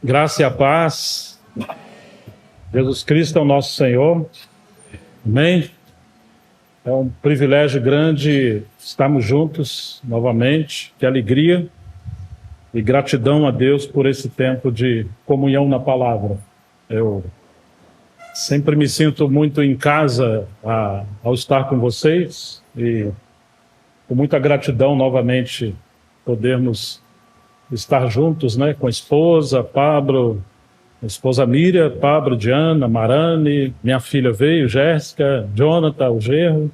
Graça e a paz. Jesus Cristo é o nosso Senhor. Amém? É um privilégio grande estarmos juntos novamente. Que alegria e gratidão a Deus por esse tempo de comunhão na palavra. Eu sempre me sinto muito em casa ao estar com vocês e com muita gratidão novamente podermos estar juntos, né, com a esposa, Pablo, a esposa Miriam, Pablo, Diana, Marane, minha filha veio, Jéssica, Jonathan, o genro,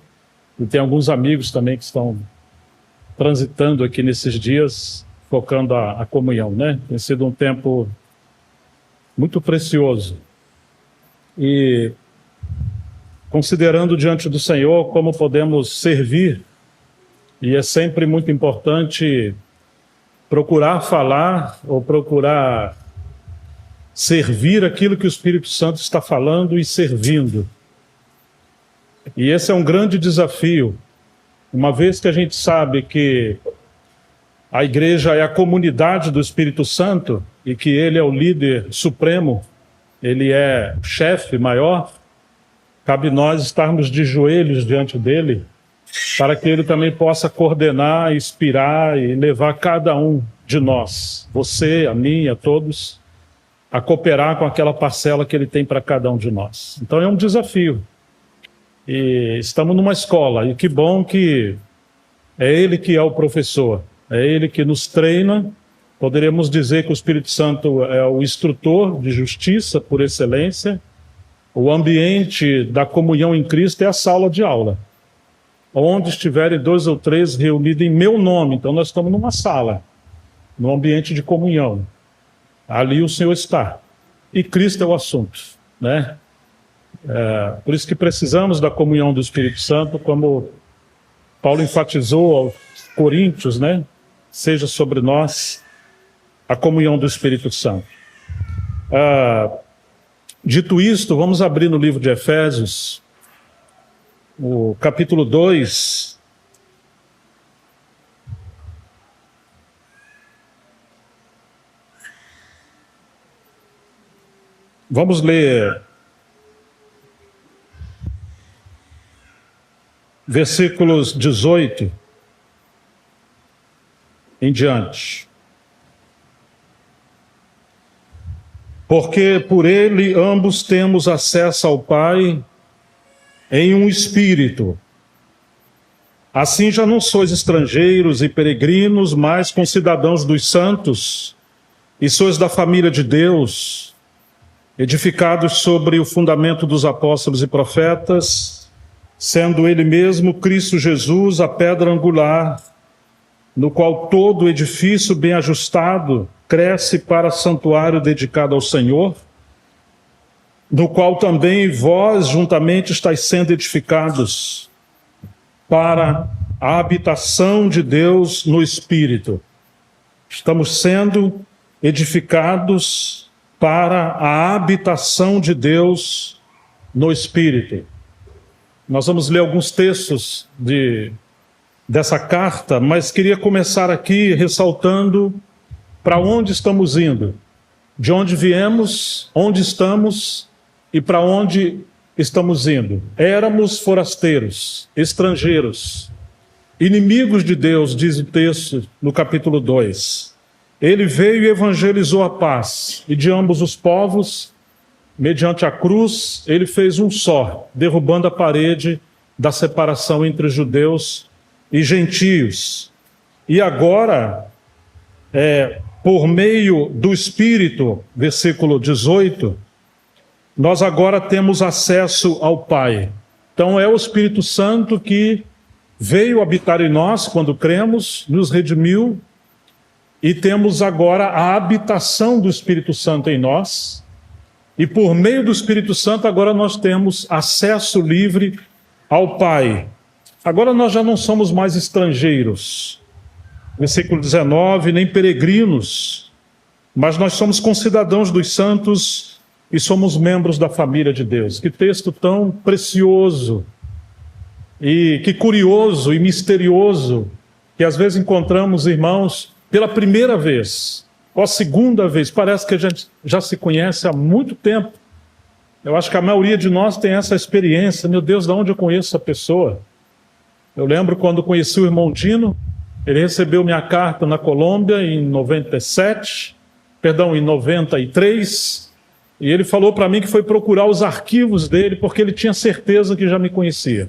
e tem alguns amigos também que estão transitando aqui nesses dias, focando a comunhão, né? Tem sido um tempo muito precioso. E considerando diante do Senhor como podemos servir, e é sempre muito importante procurar falar ou procurar servir aquilo que o Espírito Santo está falando e servindo. E esse é um grande desafio, uma vez que a gente sabe que a igreja é a comunidade do Espírito Santo e que ele é o líder supremo, ele é o chefe maior, cabe nós estarmos de joelhos diante dele, para que ele também possa coordenar, inspirar e levar cada um de nós, você, a mim, a todos, a cooperar com aquela parcela que ele tem para cada um de nós. Então é um desafio. E estamos numa escola, e que bom que é ele que é o professor, é ele que nos treina. Poderíamos dizer que o Espírito Santo é o instrutor de justiça por excelência. O ambiente da comunhão em Cristo é a sala de aula. Onde estiverem 2 ou 3 reunidos em meu nome. Então nós estamos numa sala, num ambiente de comunhão. Ali o Senhor está. E Cristo é o assunto, né? Por isso que precisamos da comunhão do Espírito Santo, como Paulo enfatizou aos Coríntios, né? Seja sobre nós a comunhão do Espírito Santo. Dito isto, vamos abrir no livro de Efésios, o capítulo 2, vamos ler versículos 18 em diante. Porque por ele ambos temos acesso ao Pai em um espírito. Assim já não sois estrangeiros e peregrinos, mas concidadãos dos santos, e sois da família de Deus, edificados sobre o fundamento dos apóstolos e profetas, sendo ele mesmo Cristo Jesus a pedra angular, no qual todo edifício bem ajustado cresce para santuário dedicado ao Senhor, no qual também vós juntamente estáis sendo edificados para a habitação de Deus no Espírito. Estamos sendo edificados para a habitação de Deus no Espírito. Nós vamos ler alguns textos dessa carta, mas queria começar aqui ressaltando para onde estamos indo, de onde viemos, onde estamos e para onde estamos indo. Éramos forasteiros, estrangeiros, inimigos de Deus, diz o texto no capítulo 2. Ele veio e evangelizou a paz, e de ambos os povos, mediante a cruz, ele fez um só, derrubando a parede da separação entre judeus e gentios. E agora, por meio do Espírito, versículo 18, nós agora temos acesso ao Pai. Então é o Espírito Santo que veio habitar em nós quando cremos, nos redimiu, e temos agora a habitação do Espírito Santo em nós, e por meio do Espírito Santo agora nós temos acesso livre ao Pai. Agora nós já não somos mais estrangeiros, versículo 19, nem peregrinos, mas nós somos concidadãos dos santos e somos membros da família de Deus. Que texto tão precioso, e que curioso e misterioso, que às vezes encontramos irmãos pela primeira vez ou a segunda vez. Parece que a gente já se conhece há muito tempo. Eu acho que a maioria de nós tem essa experiência. Meu Deus, de onde eu conheço essa pessoa? Eu lembro quando conheci o irmão Dino, ele recebeu minha carta na Colômbia em 93, e ele falou para mim que foi procurar os arquivos dele, porque ele tinha certeza que já me conhecia.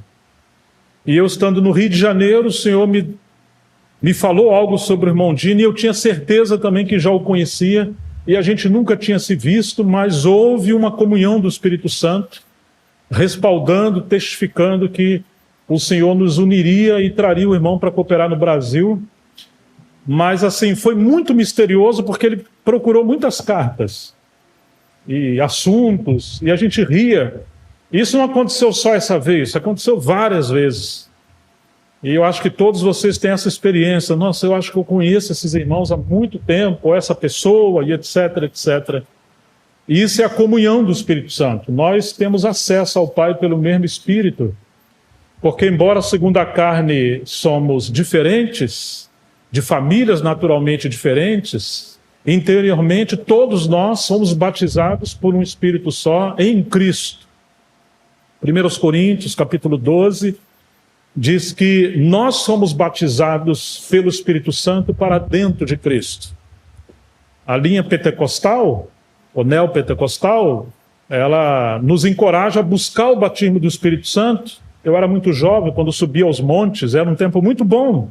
E eu, estando no Rio de Janeiro, o Senhor me falou algo sobre o irmão Dino, e eu tinha certeza também que já o conhecia, e a gente nunca tinha se visto, mas houve uma comunhão do Espírito Santo, respaldando, testificando que o Senhor nos uniria e traria o irmão para cooperar no Brasil. Mas assim, foi muito misterioso, porque ele procurou muitas cartas e assuntos, e a gente ria. Isso não aconteceu só essa vez, isso aconteceu várias vezes. E eu acho que todos vocês têm essa experiência. Nossa, eu acho que eu conheço esses irmãos há muito tempo, ou essa pessoa, e etc, etc. E isso é a comunhão do Espírito Santo. Nós temos acesso ao Pai pelo mesmo Espírito, porque embora segundo a carne somos diferentes, de famílias naturalmente diferentes, interiormente todos nós somos batizados por um Espírito só em Cristo. 1 Coríntios, capítulo 12, diz que nós somos batizados pelo Espírito Santo para dentro de Cristo. A linha pentecostal, ou neopentecostal, ela nos encoraja a buscar o batismo do Espírito Santo. Eu era muito jovem quando subia aos montes, era um tempo muito bom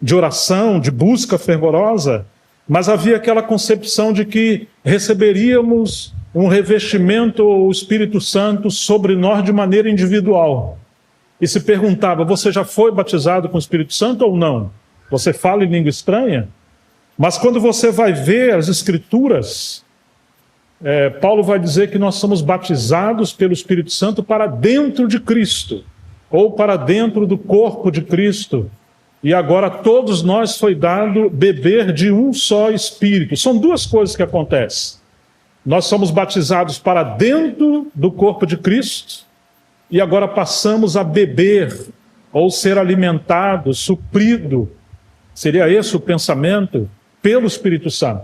de oração, de busca fervorosa, mas havia aquela concepção de que receberíamos um revestimento do Espírito Santo sobre nós de maneira individual. E se perguntava, você já foi batizado com o Espírito Santo ou não? Você fala em língua estranha? Mas quando você vai ver as Escrituras, Paulo vai dizer que nós somos batizados pelo Espírito Santo para dentro de Cristo, ou para dentro do corpo de Cristo. E agora todos nós foi dado beber de um só Espírito. São duas coisas que acontecem. Nós somos batizados para dentro do corpo de Cristo, e agora passamos a beber, ou ser alimentado, suprido, seria esse o pensamento, pelo Espírito Santo.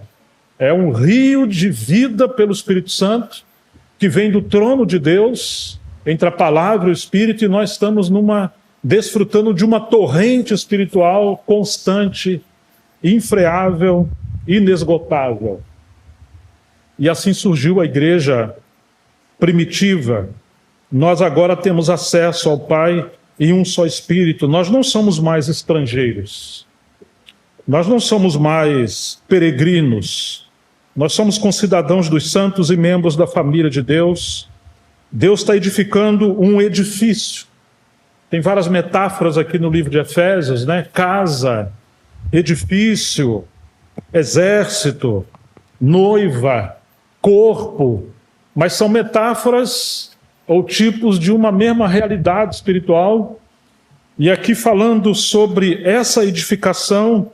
É um rio de vida pelo Espírito Santo, que vem do trono de Deus, entre a palavra e o Espírito, e nós estamos desfrutando de uma torrente espiritual constante, infreável, inesgotável. E assim surgiu a igreja primitiva. Nós agora temos acesso ao Pai em um só Espírito. Nós não somos mais estrangeiros. Nós não somos mais peregrinos. Nós somos concidadãos dos santos e membros da família de Deus. Deus está edificando um edifício. Tem várias metáforas aqui no livro de Efésios, né? Casa, edifício, exército, noiva, corpo. Mas são metáforas ou tipos de uma mesma realidade espiritual. E aqui falando sobre essa edificação,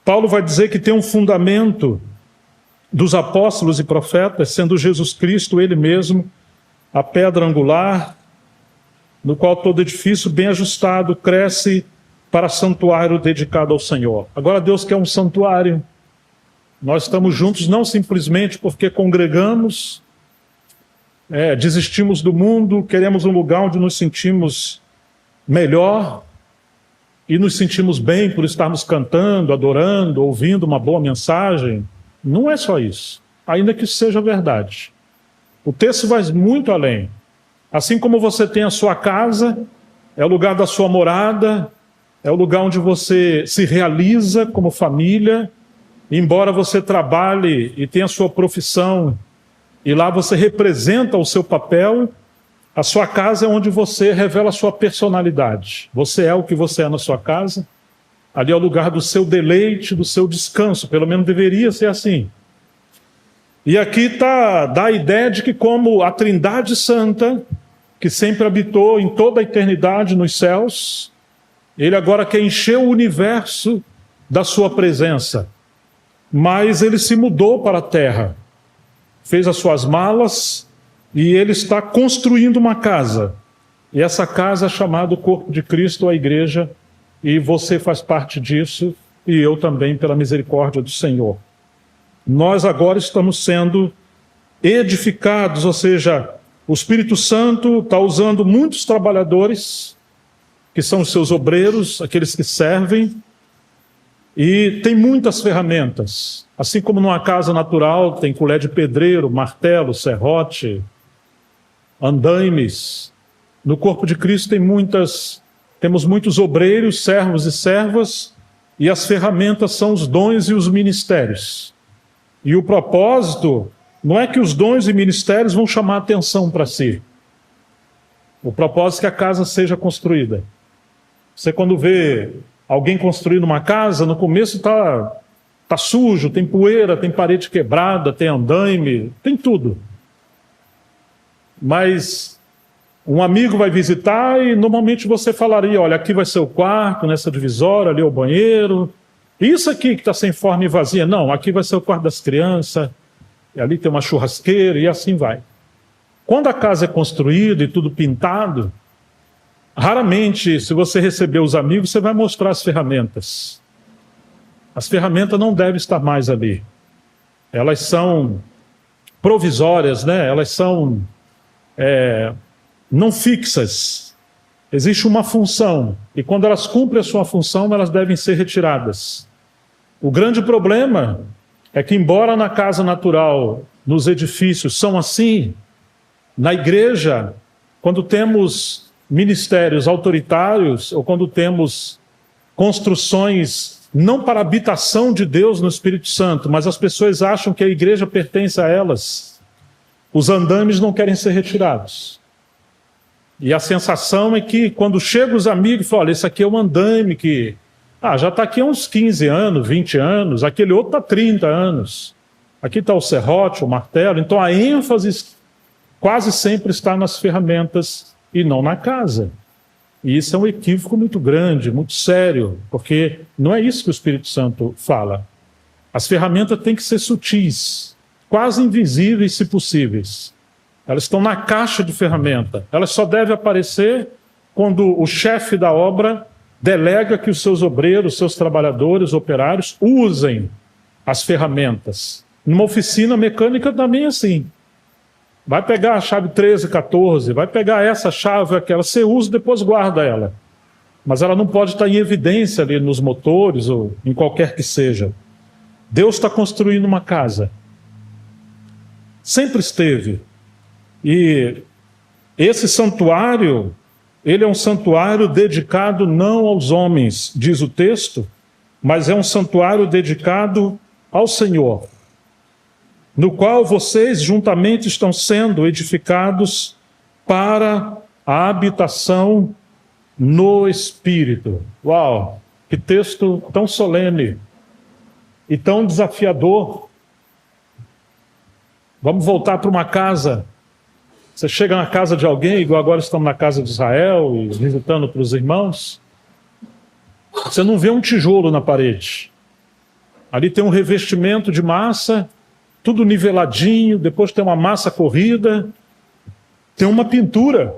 Paulo vai dizer que tem um fundamento dos apóstolos e profetas, sendo Jesus Cristo, Ele mesmo, a pedra angular, no qual todo edifício bem ajustado cresce para santuário dedicado ao Senhor. Agora Deus quer um santuário. Nós estamos juntos não simplesmente porque congregamos, desistimos do mundo, queremos um lugar onde nos sentimos melhor e nos sentimos bem por estarmos cantando, adorando, ouvindo uma boa mensagem. Não é só isso, ainda que isso seja verdade. O texto vai muito além. Assim como você tem a sua casa, é o lugar da sua morada, é o lugar onde você se realiza como família, embora você trabalhe e tenha a sua profissão, e lá você representa o seu papel, a sua casa é onde você revela a sua personalidade. Você é o que você é na sua casa, ali é o lugar do seu deleite, do seu descanso, pelo menos deveria ser assim. E aqui dá a ideia de que como a Trindade Santa, que sempre habitou em toda a eternidade nos céus, Ele agora quer encher o universo da sua presença. Mas Ele se mudou para a terra, fez as suas malas e Ele está construindo uma casa. E essa casa é chamada o Corpo de Cristo, a Igreja, e você faz parte disso, e eu também, pela misericórdia do Senhor. nós agora estamos sendo edificados, ou seja, o Espírito Santo está usando muitos trabalhadores, que são os seus obreiros, aqueles que servem, e tem muitas ferramentas. Assim como numa casa natural tem colher de pedreiro, martelo, serrote, andaimes, no corpo de Cristo temos muitos obreiros, servos e servas, e as ferramentas são os dons e os ministérios. E o propósito não é que os dons e ministérios vão chamar atenção para si. O propósito é que a casa seja construída. Você quando vê alguém construindo uma casa, no começo tá sujo, tem poeira, tem parede quebrada, tem andaime, tem tudo. Mas um amigo vai visitar e normalmente você falaria, olha, aqui vai ser o quarto, nessa divisória, ali é o banheiro. Isso aqui que está sem forma e vazia, não, aqui vai ser o quarto das crianças, e ali tem uma churrasqueira e assim vai. Quando a casa é construída e tudo pintado, raramente, se você receber os amigos, você vai mostrar as ferramentas. As ferramentas não devem estar mais ali. Elas são provisórias, né? Elas são não fixas. Existe uma função, e quando elas cumprem a sua função, elas devem ser retiradas. O grande problema é que, embora na casa natural, nos edifícios, são assim, na igreja, quando temos ministérios autoritários, ou quando temos construções não para a habitação de Deus no Espírito Santo, mas as pessoas acham que a igreja pertence a elas, os andames não querem ser retirados. E a sensação é que quando chegam os amigos e falam, olha, esse aqui é um andame que já está aqui há uns 15 anos, 20 anos, aquele outro está há 30 anos. Aqui está o serrote, o martelo. Então a ênfase quase sempre está nas ferramentas e não na casa. E isso é um equívoco muito grande, muito sério, porque não é isso que o Espírito Santo fala. As ferramentas têm que ser sutis, quase invisíveis se possíveis. Elas estão na caixa de ferramenta. Elas só devem aparecer quando o chefe da obra delega que os seus obreiros, seus trabalhadores, operários, usem as ferramentas. Numa oficina mecânica também é assim. Vai pegar a chave 13, 14, vai pegar essa chave, aquela, você usa e depois guarda ela. Mas ela não pode estar em evidência ali nos motores ou em qualquer que seja. Deus está construindo uma casa. Sempre esteve. E esse santuário, ele é um santuário dedicado não aos homens, diz o texto, mas é um santuário dedicado ao Senhor, no qual vocês juntamente estão sendo edificados para a habitação no Espírito. Uau, que texto tão solene e tão desafiador. Vamos voltar para uma casa. Você chega na casa de alguém, igual agora estamos na casa de Israel e visitando para os irmãos, você não vê um tijolo na parede. Ali tem um revestimento de massa, tudo niveladinho, depois tem uma massa corrida, tem uma pintura.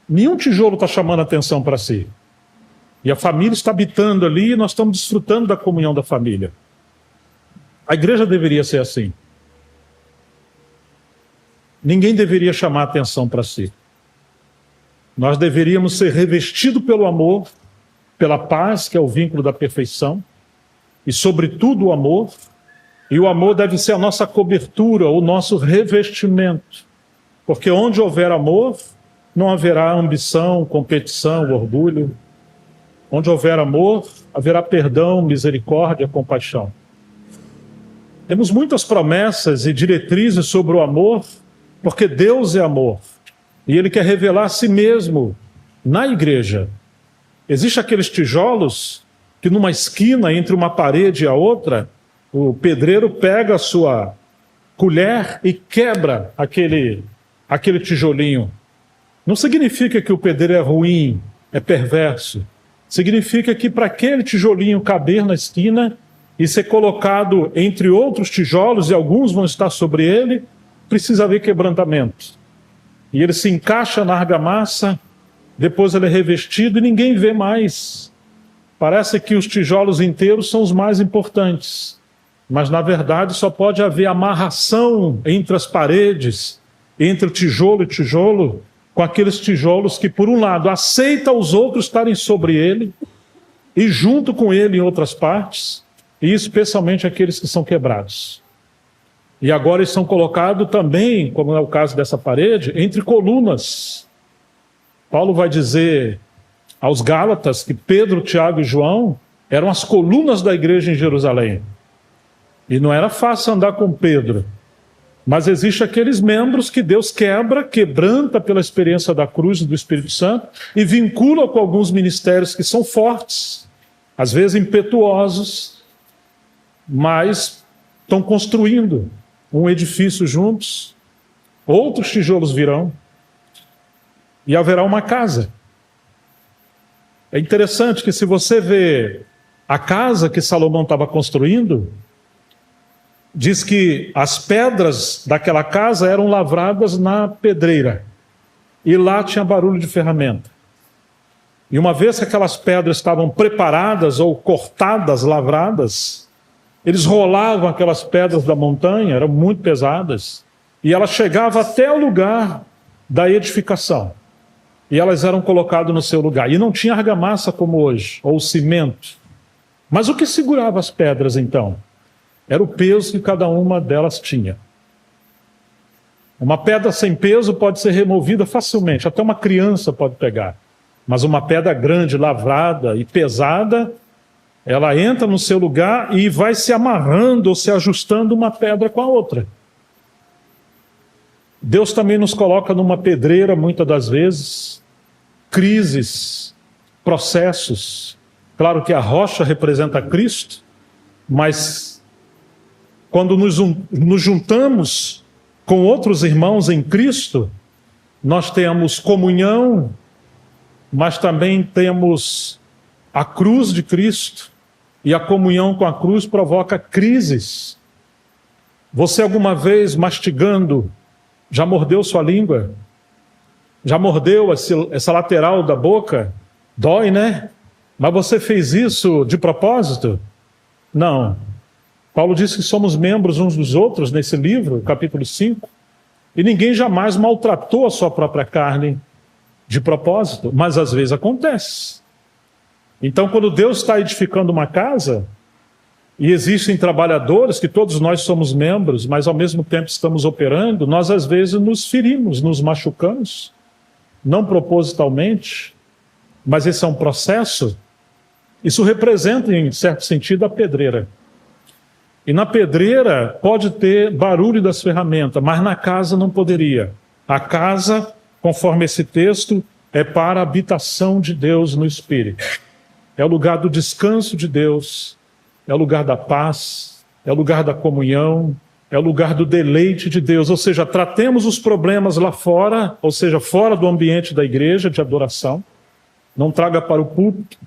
Nenhum tijolo está chamando a atenção para si. E a família está habitando ali e nós estamos desfrutando da comunhão da família. A igreja deveria ser assim. Ninguém deveria chamar atenção para si. Nós deveríamos ser revestidos pelo amor, pela paz, que é o vínculo da perfeição, e sobretudo o amor, e o amor deve ser a nossa cobertura, o nosso revestimento, porque onde houver amor, não haverá ambição, competição, orgulho. Onde houver amor, haverá perdão, misericórdia, compaixão. Temos muitas promessas e diretrizes sobre o amor, porque Deus é amor, e Ele quer revelar a si mesmo na igreja. Existem aqueles tijolos que numa esquina, entre uma parede e a outra, o pedreiro pega a sua colher e quebra aquele tijolinho. Não significa que o pedreiro é ruim, é perverso. Significa que para aquele tijolinho caber na esquina e ser colocado entre outros tijolos, e alguns vão estar sobre ele, precisa haver quebrantamento. E ele se encaixa na argamassa, depois ele é revestido e ninguém vê mais. Parece que os tijolos inteiros são os mais importantes, mas na verdade só pode haver amarração entre as paredes, entre tijolo e tijolo, com aqueles tijolos que, por um lado, aceitam os outros estarem sobre ele e junto com ele em outras partes, e especialmente aqueles que são quebrados. E agora eles são colocados também, como é o caso dessa parede, entre colunas. Paulo vai dizer aos Gálatas que Pedro, Tiago e João eram as colunas da igreja em Jerusalém. E não era fácil andar com Pedro. Mas existem aqueles membros que Deus quebranta pela experiência da cruz e do Espírito Santo e vincula com alguns ministérios que são fortes, às vezes impetuosos, mas estão construindo um edifício juntos. Outros tijolos virão e haverá uma casa. É interessante que, se você vê a casa que Salomão estava construindo, diz que as pedras daquela casa eram lavradas na pedreira. E lá tinha barulho de ferramenta. E uma vez que aquelas pedras estavam preparadas ou cortadas, lavradas, eles rolavam aquelas pedras da montanha, eram muito pesadas, e elas chegavam até o lugar da edificação. E elas eram colocadas no seu lugar. E não tinha argamassa como hoje, ou cimento. Mas o que segurava as pedras então? Era o peso que cada uma delas tinha. Uma pedra sem peso pode ser removida facilmente, até uma criança pode pegar. Mas uma pedra grande, lavrada e pesada, ela entra no seu lugar e vai se amarrando ou se ajustando uma pedra com a outra. Deus também nos coloca numa pedreira, muitas das vezes, crises, processos. Claro que a rocha representa Cristo, mas quando nos juntamos com outros irmãos em Cristo, nós temos comunhão, mas também temos a cruz de Cristo, e a comunhão com a cruz provoca crises. Você alguma vez, mastigando, já mordeu sua língua? Já mordeu essa lateral da boca? Dói, né? Mas você fez isso de propósito? Não. Paulo diz que somos membros uns dos outros nesse livro, capítulo 5, e ninguém jamais maltratou a sua própria carne de propósito, mas às vezes acontece. Então, quando Deus está edificando uma casa, e existem trabalhadores, que todos nós somos membros, mas ao mesmo tempo estamos operando, nós às vezes nos ferimos, nos machucamos, não propositalmente, mas esse é um processo. Isso representa, em certo sentido, a pedreira. E na pedreira pode ter barulho das ferramentas, mas na casa não poderia. A casa, conforme esse texto, é para a habitação de Deus no Espírito. É o lugar do descanso de Deus, é o lugar da paz, é o lugar da comunhão, é o lugar do deleite de Deus. Ou seja, tratemos os problemas lá fora, ou seja, fora do ambiente da igreja de adoração. Não traga para o púlpito,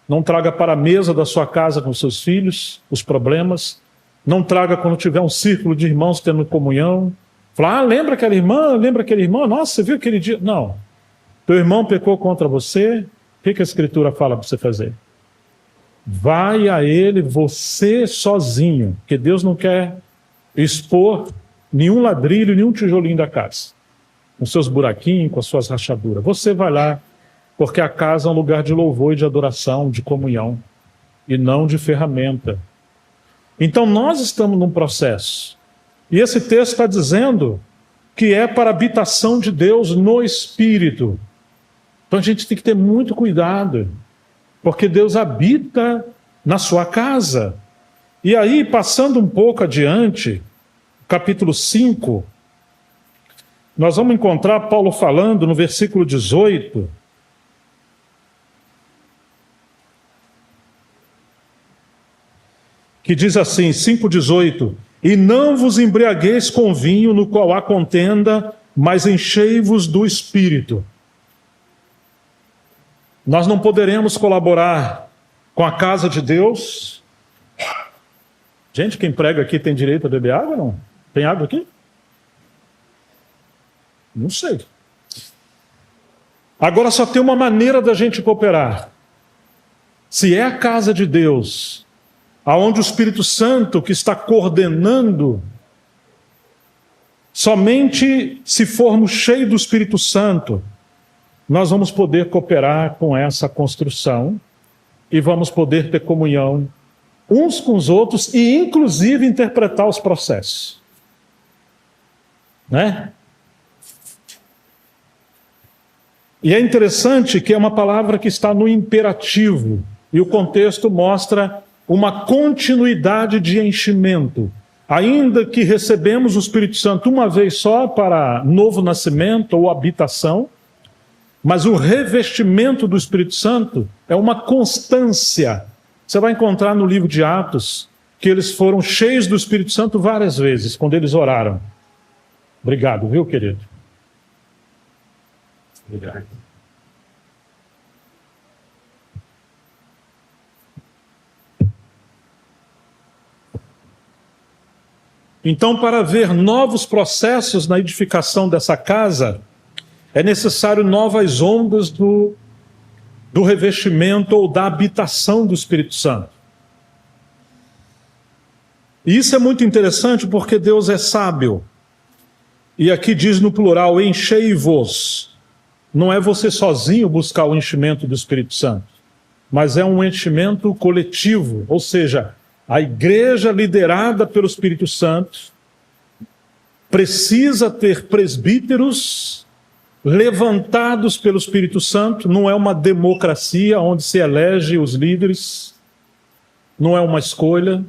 não traga para a mesa da sua casa com seus filhos os problemas. Não traga quando tiver um círculo de irmãos tendo comunhão. Fala, lembra aquela irmã, lembra aquele irmão? Nossa, você viu aquele dia? Não. Teu irmão pecou contra você, o que a Escritura fala para você fazer? Vai a ele você sozinho, porque Deus não quer expor nenhum ladrilho, nenhum tijolinho da casa, com seus buraquinhos, com as suas rachaduras. Você vai lá, porque a casa é um lugar de louvor e de adoração, de comunhão, e não de ferramenta. Então nós estamos num processo, e esse texto está dizendo que é para a habitação de Deus no Espírito. Então a gente tem que ter muito cuidado, porque Deus habita na sua casa. E aí, passando um pouco adiante, capítulo 5, nós vamos encontrar Paulo falando no versículo 18, que diz assim, 5,18: E não vos embriagueis com vinho no qual há contenda, mas enchei-vos do Espírito. Nós não poderemos colaborar com a casa de Deus. Gente, quem prega aqui tem direito a beber água ou não? Tem água aqui? Não sei. Agora só tem uma maneira da gente cooperar. se é a casa de Deus, aonde o Espírito Santo que está coordenando, somente se formos cheios do Espírito Santo, nós vamos poder cooperar com essa construção e vamos poder ter comunhão uns com os outros e, inclusive, interpretar os processos. Né? E é interessante que é uma palavra que está no imperativo, e o contexto mostra uma continuidade de enchimento. Ainda que recebemos o Espírito Santo uma vez só para novo nascimento ou habitação, mas o revestimento do Espírito Santo é uma constância. Você vai encontrar no livro de Atos que eles foram cheios do Espírito Santo várias vezes, quando eles oraram. Obrigado, viu, querido? Obrigado. Então, para ver novos processos na edificação dessa casa, é necessário novas ondas do revestimento ou da habitação do Espírito Santo. E isso é muito interessante porque Deus é sábio. E aqui diz no plural, enchei-vos. Não é você sozinho buscar o enchimento do Espírito Santo, mas é um enchimento coletivo, ou seja, a igreja liderada pelo Espírito Santo precisa ter presbíteros levantados pelo Espírito Santo. Não é uma democracia onde se elege os líderes, não é uma escolha,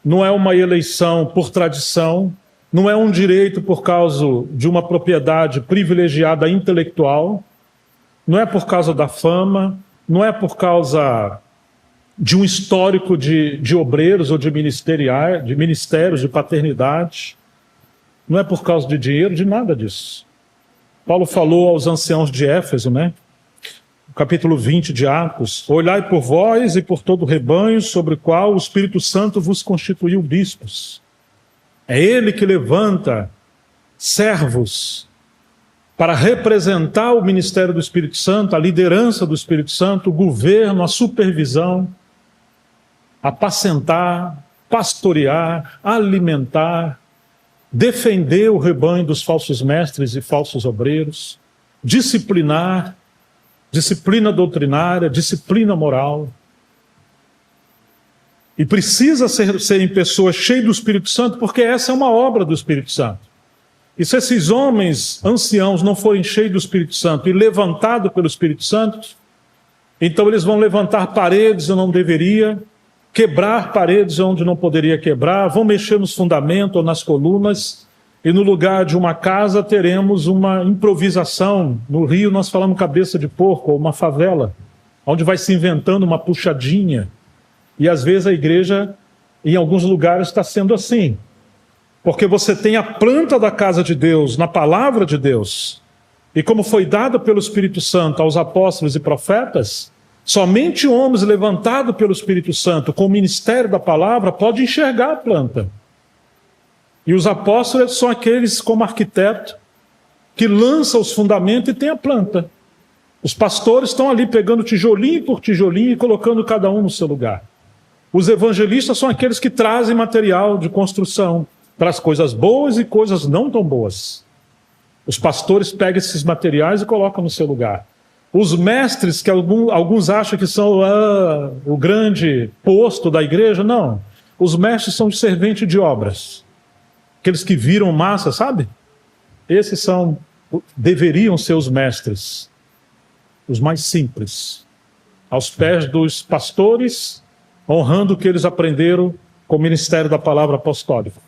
não é uma eleição por tradição, não é um direito por causa de uma propriedade privilegiada intelectual, não é por causa da fama, não é por causa de um histórico de obreiros ou de ministérios, de paternidade, não é por causa de dinheiro, de nada disso. Paulo falou aos anciãos de Éfeso, né? No capítulo 20 de Atos, olhai por vós e por todo o rebanho sobre o qual o Espírito Santo vos constituiu bispos. É ele que levanta servos para representar o ministério do Espírito Santo, a liderança do Espírito Santo, o governo, a supervisão, apacentar, pastorear, alimentar, defender o rebanho dos falsos mestres e falsos obreiros, disciplinar, disciplina doutrinária, disciplina moral. E precisa serem pessoas cheias do Espírito Santo, porque essa é uma obra do Espírito Santo. E se esses homens anciãos não forem cheios do Espírito Santo e levantados pelo Espírito Santo, então eles vão levantar paredes onde não deveria, quebrar paredes onde não poderia quebrar, vão mexer nos fundamentos ou nas colunas, e no lugar de uma casa teremos uma improvisação. No Rio nós falamos cabeça de porco, ou uma favela, onde vai se inventando uma puxadinha. E às vezes a igreja, em alguns lugares, está sendo assim. Porque você tem a planta da casa de Deus na palavra de Deus. E como foi dada pelo Espírito Santo aos apóstolos e profetas, somente homens levantados pelo Espírito Santo com o ministério da palavra podem enxergar a planta. E os apóstolos são aqueles como arquiteto que lança os fundamentos e tem a planta. Os pastores estão ali pegando tijolinho por tijolinho e colocando cada um no seu lugar. Os evangelistas são aqueles que trazem material de construção para as coisas boas e coisas não tão boas. Os pastores pegam esses materiais e colocam no seu lugar. Os mestres, que alguns acham que são o grande posto da igreja, não. Os mestres são os serventes de obras. Aqueles que viram massa, sabe? Esses deveriam ser os mestres, os mais simples, aos pés dos pastores, honrando o que eles aprenderam com o ministério da palavra apostólica.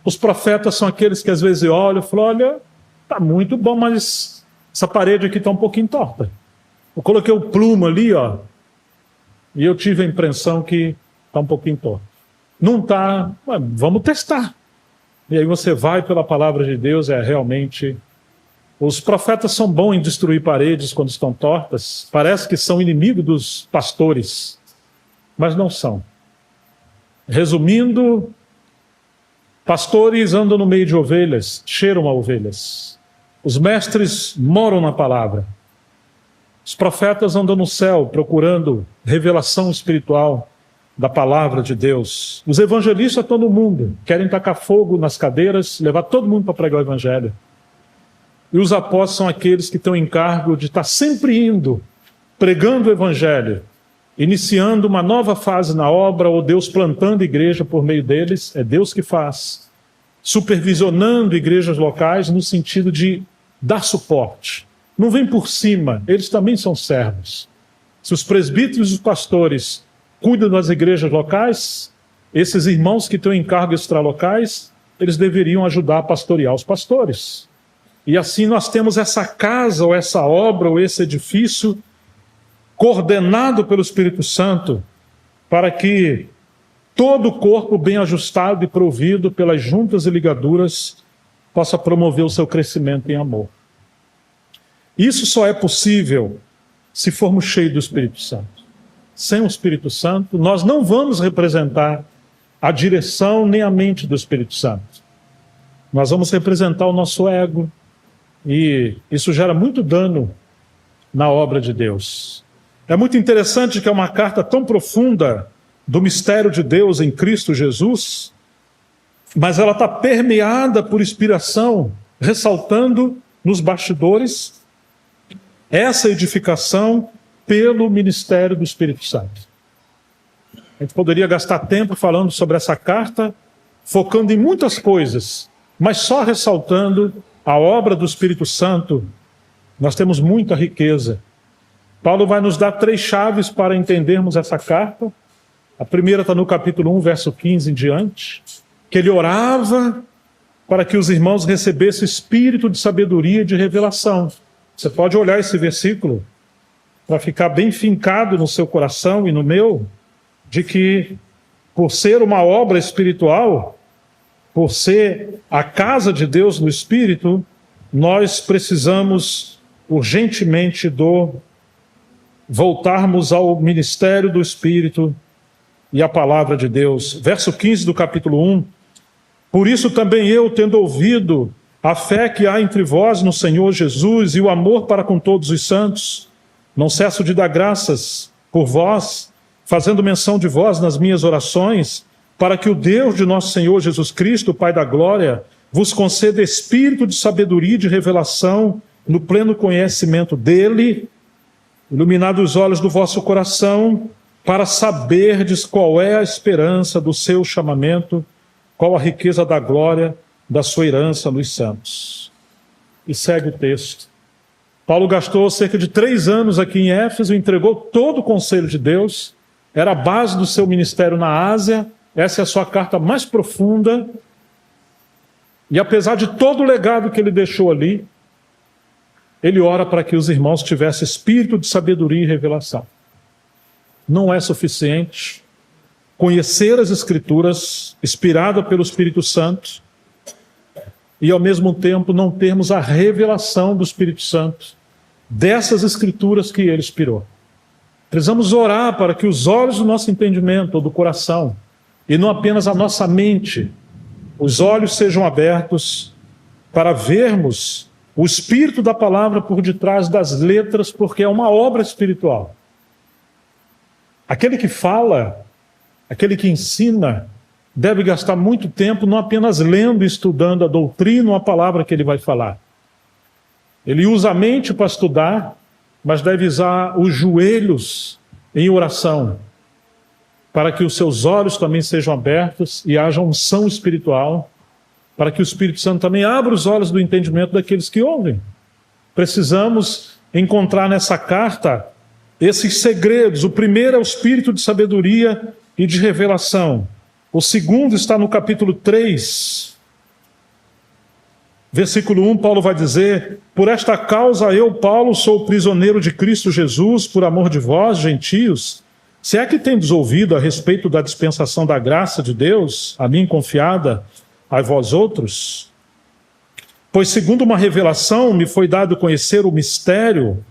Os profetas são aqueles que às vezes olham e falam, olha, está muito bom, mas essa parede aqui está um pouquinho torta. Eu coloquei o plumo ali, ó, e eu tive a impressão que está um pouquinho torto. Não está, vamos testar. E aí você vai pela palavra de Deus, realmente... Os profetas são bons em destruir paredes quando estão tortas. Parece que são inimigos dos pastores, mas não são. Resumindo, pastores andam no meio de ovelhas, cheiram a ovelhas. Os mestres moram na palavra. Os profetas andam no céu procurando revelação espiritual da palavra de Deus. Os evangelistas estão no mundo, querem tacar fogo nas cadeiras, levar todo mundo para pregar o evangelho. E os apóstolos são aqueles que têm o encargo de estar sempre indo, pregando o evangelho, iniciando uma nova fase na obra, ou Deus plantando igreja por meio deles, é Deus que faz, supervisionando igrejas locais no sentido de dar suporte. Não vem por cima, eles também são servos. Se os presbíteros e os pastores cuidam das igrejas locais, esses irmãos que têm encargos extralocais, eles deveriam ajudar a pastorear os pastores. E assim nós temos essa casa, ou essa obra, ou esse edifício, coordenado pelo Espírito Santo, para que todo o corpo bem ajustado e provido pelas juntas e ligaduras possa promover o seu crescimento em amor. Isso só é possível se formos cheios do Espírito Santo. Sem o Espírito Santo, nós não vamos representar a direção nem a mente do Espírito Santo. Nós vamos representar o nosso ego, e isso gera muito dano na obra de Deus. É muito interessante que é uma carta tão profunda do mistério de Deus em Cristo Jesus, mas ela está permeada por inspiração, ressaltando nos bastidores essa edificação pelo ministério do Espírito Santo. A gente poderia gastar tempo falando sobre essa carta, focando em muitas coisas, mas só ressaltando a obra do Espírito Santo, nós temos muita riqueza. Paulo vai nos dar 3 chaves para entendermos essa carta. A primeira está no capítulo 1, verso 15 em diante, que ele orava para que os irmãos recebessem espírito de sabedoria e de revelação. Você pode olhar esse versículo para ficar bem fincado no seu coração e no meu, de que por ser uma obra espiritual, por ser a casa de Deus no Espírito, nós precisamos urgentemente voltarmos ao ministério do Espírito e à palavra de Deus. Verso 15 do capítulo 1. Por isso também eu, tendo ouvido a fé que há entre vós no Senhor Jesus e o amor para com todos os santos, não cesso de dar graças por vós, fazendo menção de vós nas minhas orações, para que o Deus de nosso Senhor Jesus Cristo, Pai da glória, vos conceda espírito de sabedoria e de revelação no pleno conhecimento dele, iluminado os olhos do vosso coração, para saberdes qual é a esperança do seu chamamento, qual a riqueza da glória da sua herança nos santos. E segue o texto. Paulo gastou cerca de 3 anos aqui em Éfeso, entregou todo o conselho de Deus, era a base do seu ministério na Ásia, essa é a sua carta mais profunda, e apesar de todo o legado que ele deixou ali, ele ora para que os irmãos tivessem espírito de sabedoria e revelação. Não é suficiente conhecer as Escrituras, inspirada pelo Espírito Santo, e ao mesmo tempo não termos a revelação do Espírito Santo dessas Escrituras que ele inspirou. Precisamos orar para que os olhos do nosso entendimento, ou do coração, e não apenas a nossa mente, os olhos sejam abertos para vermos o Espírito da palavra por detrás das letras, porque é uma obra espiritual. Aquele que fala, aquele que ensina, deve gastar muito tempo não apenas lendo e estudando a doutrina ou a palavra que ele vai falar. Ele usa a mente para estudar, mas deve usar os joelhos em oração, para que os seus olhos também sejam abertos e haja unção espiritual, para que o Espírito Santo também abra os olhos do entendimento daqueles que ouvem. Precisamos encontrar nessa carta esses segredos. O primeiro é o espírito de sabedoria e de revelação. O segundo está no capítulo 3, versículo 1, Paulo vai dizer: por esta causa eu, Paulo, sou prisioneiro de Cristo Jesus, por amor de vós, gentios. Se é que tendes ouvido a respeito da dispensação da graça de Deus, a mim confiada, a vós outros? Pois segundo uma revelação me foi dado conhecer o mistério,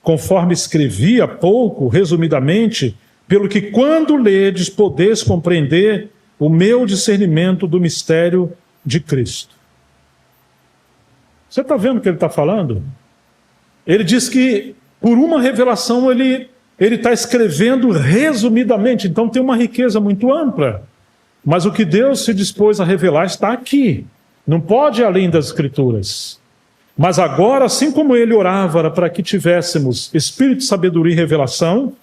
conforme escrevi há pouco, resumidamente, pelo que quando ledes podeis compreender o meu discernimento do mistério de Cristo. Você está vendo o que ele está falando? Ele diz que por uma revelação ele está escrevendo resumidamente, então tem uma riqueza muito ampla. Mas o que Deus se dispôs a revelar está aqui, não pode ir além das Escrituras. Mas agora, assim como ele orava para que tivéssemos espírito de sabedoria e revelação,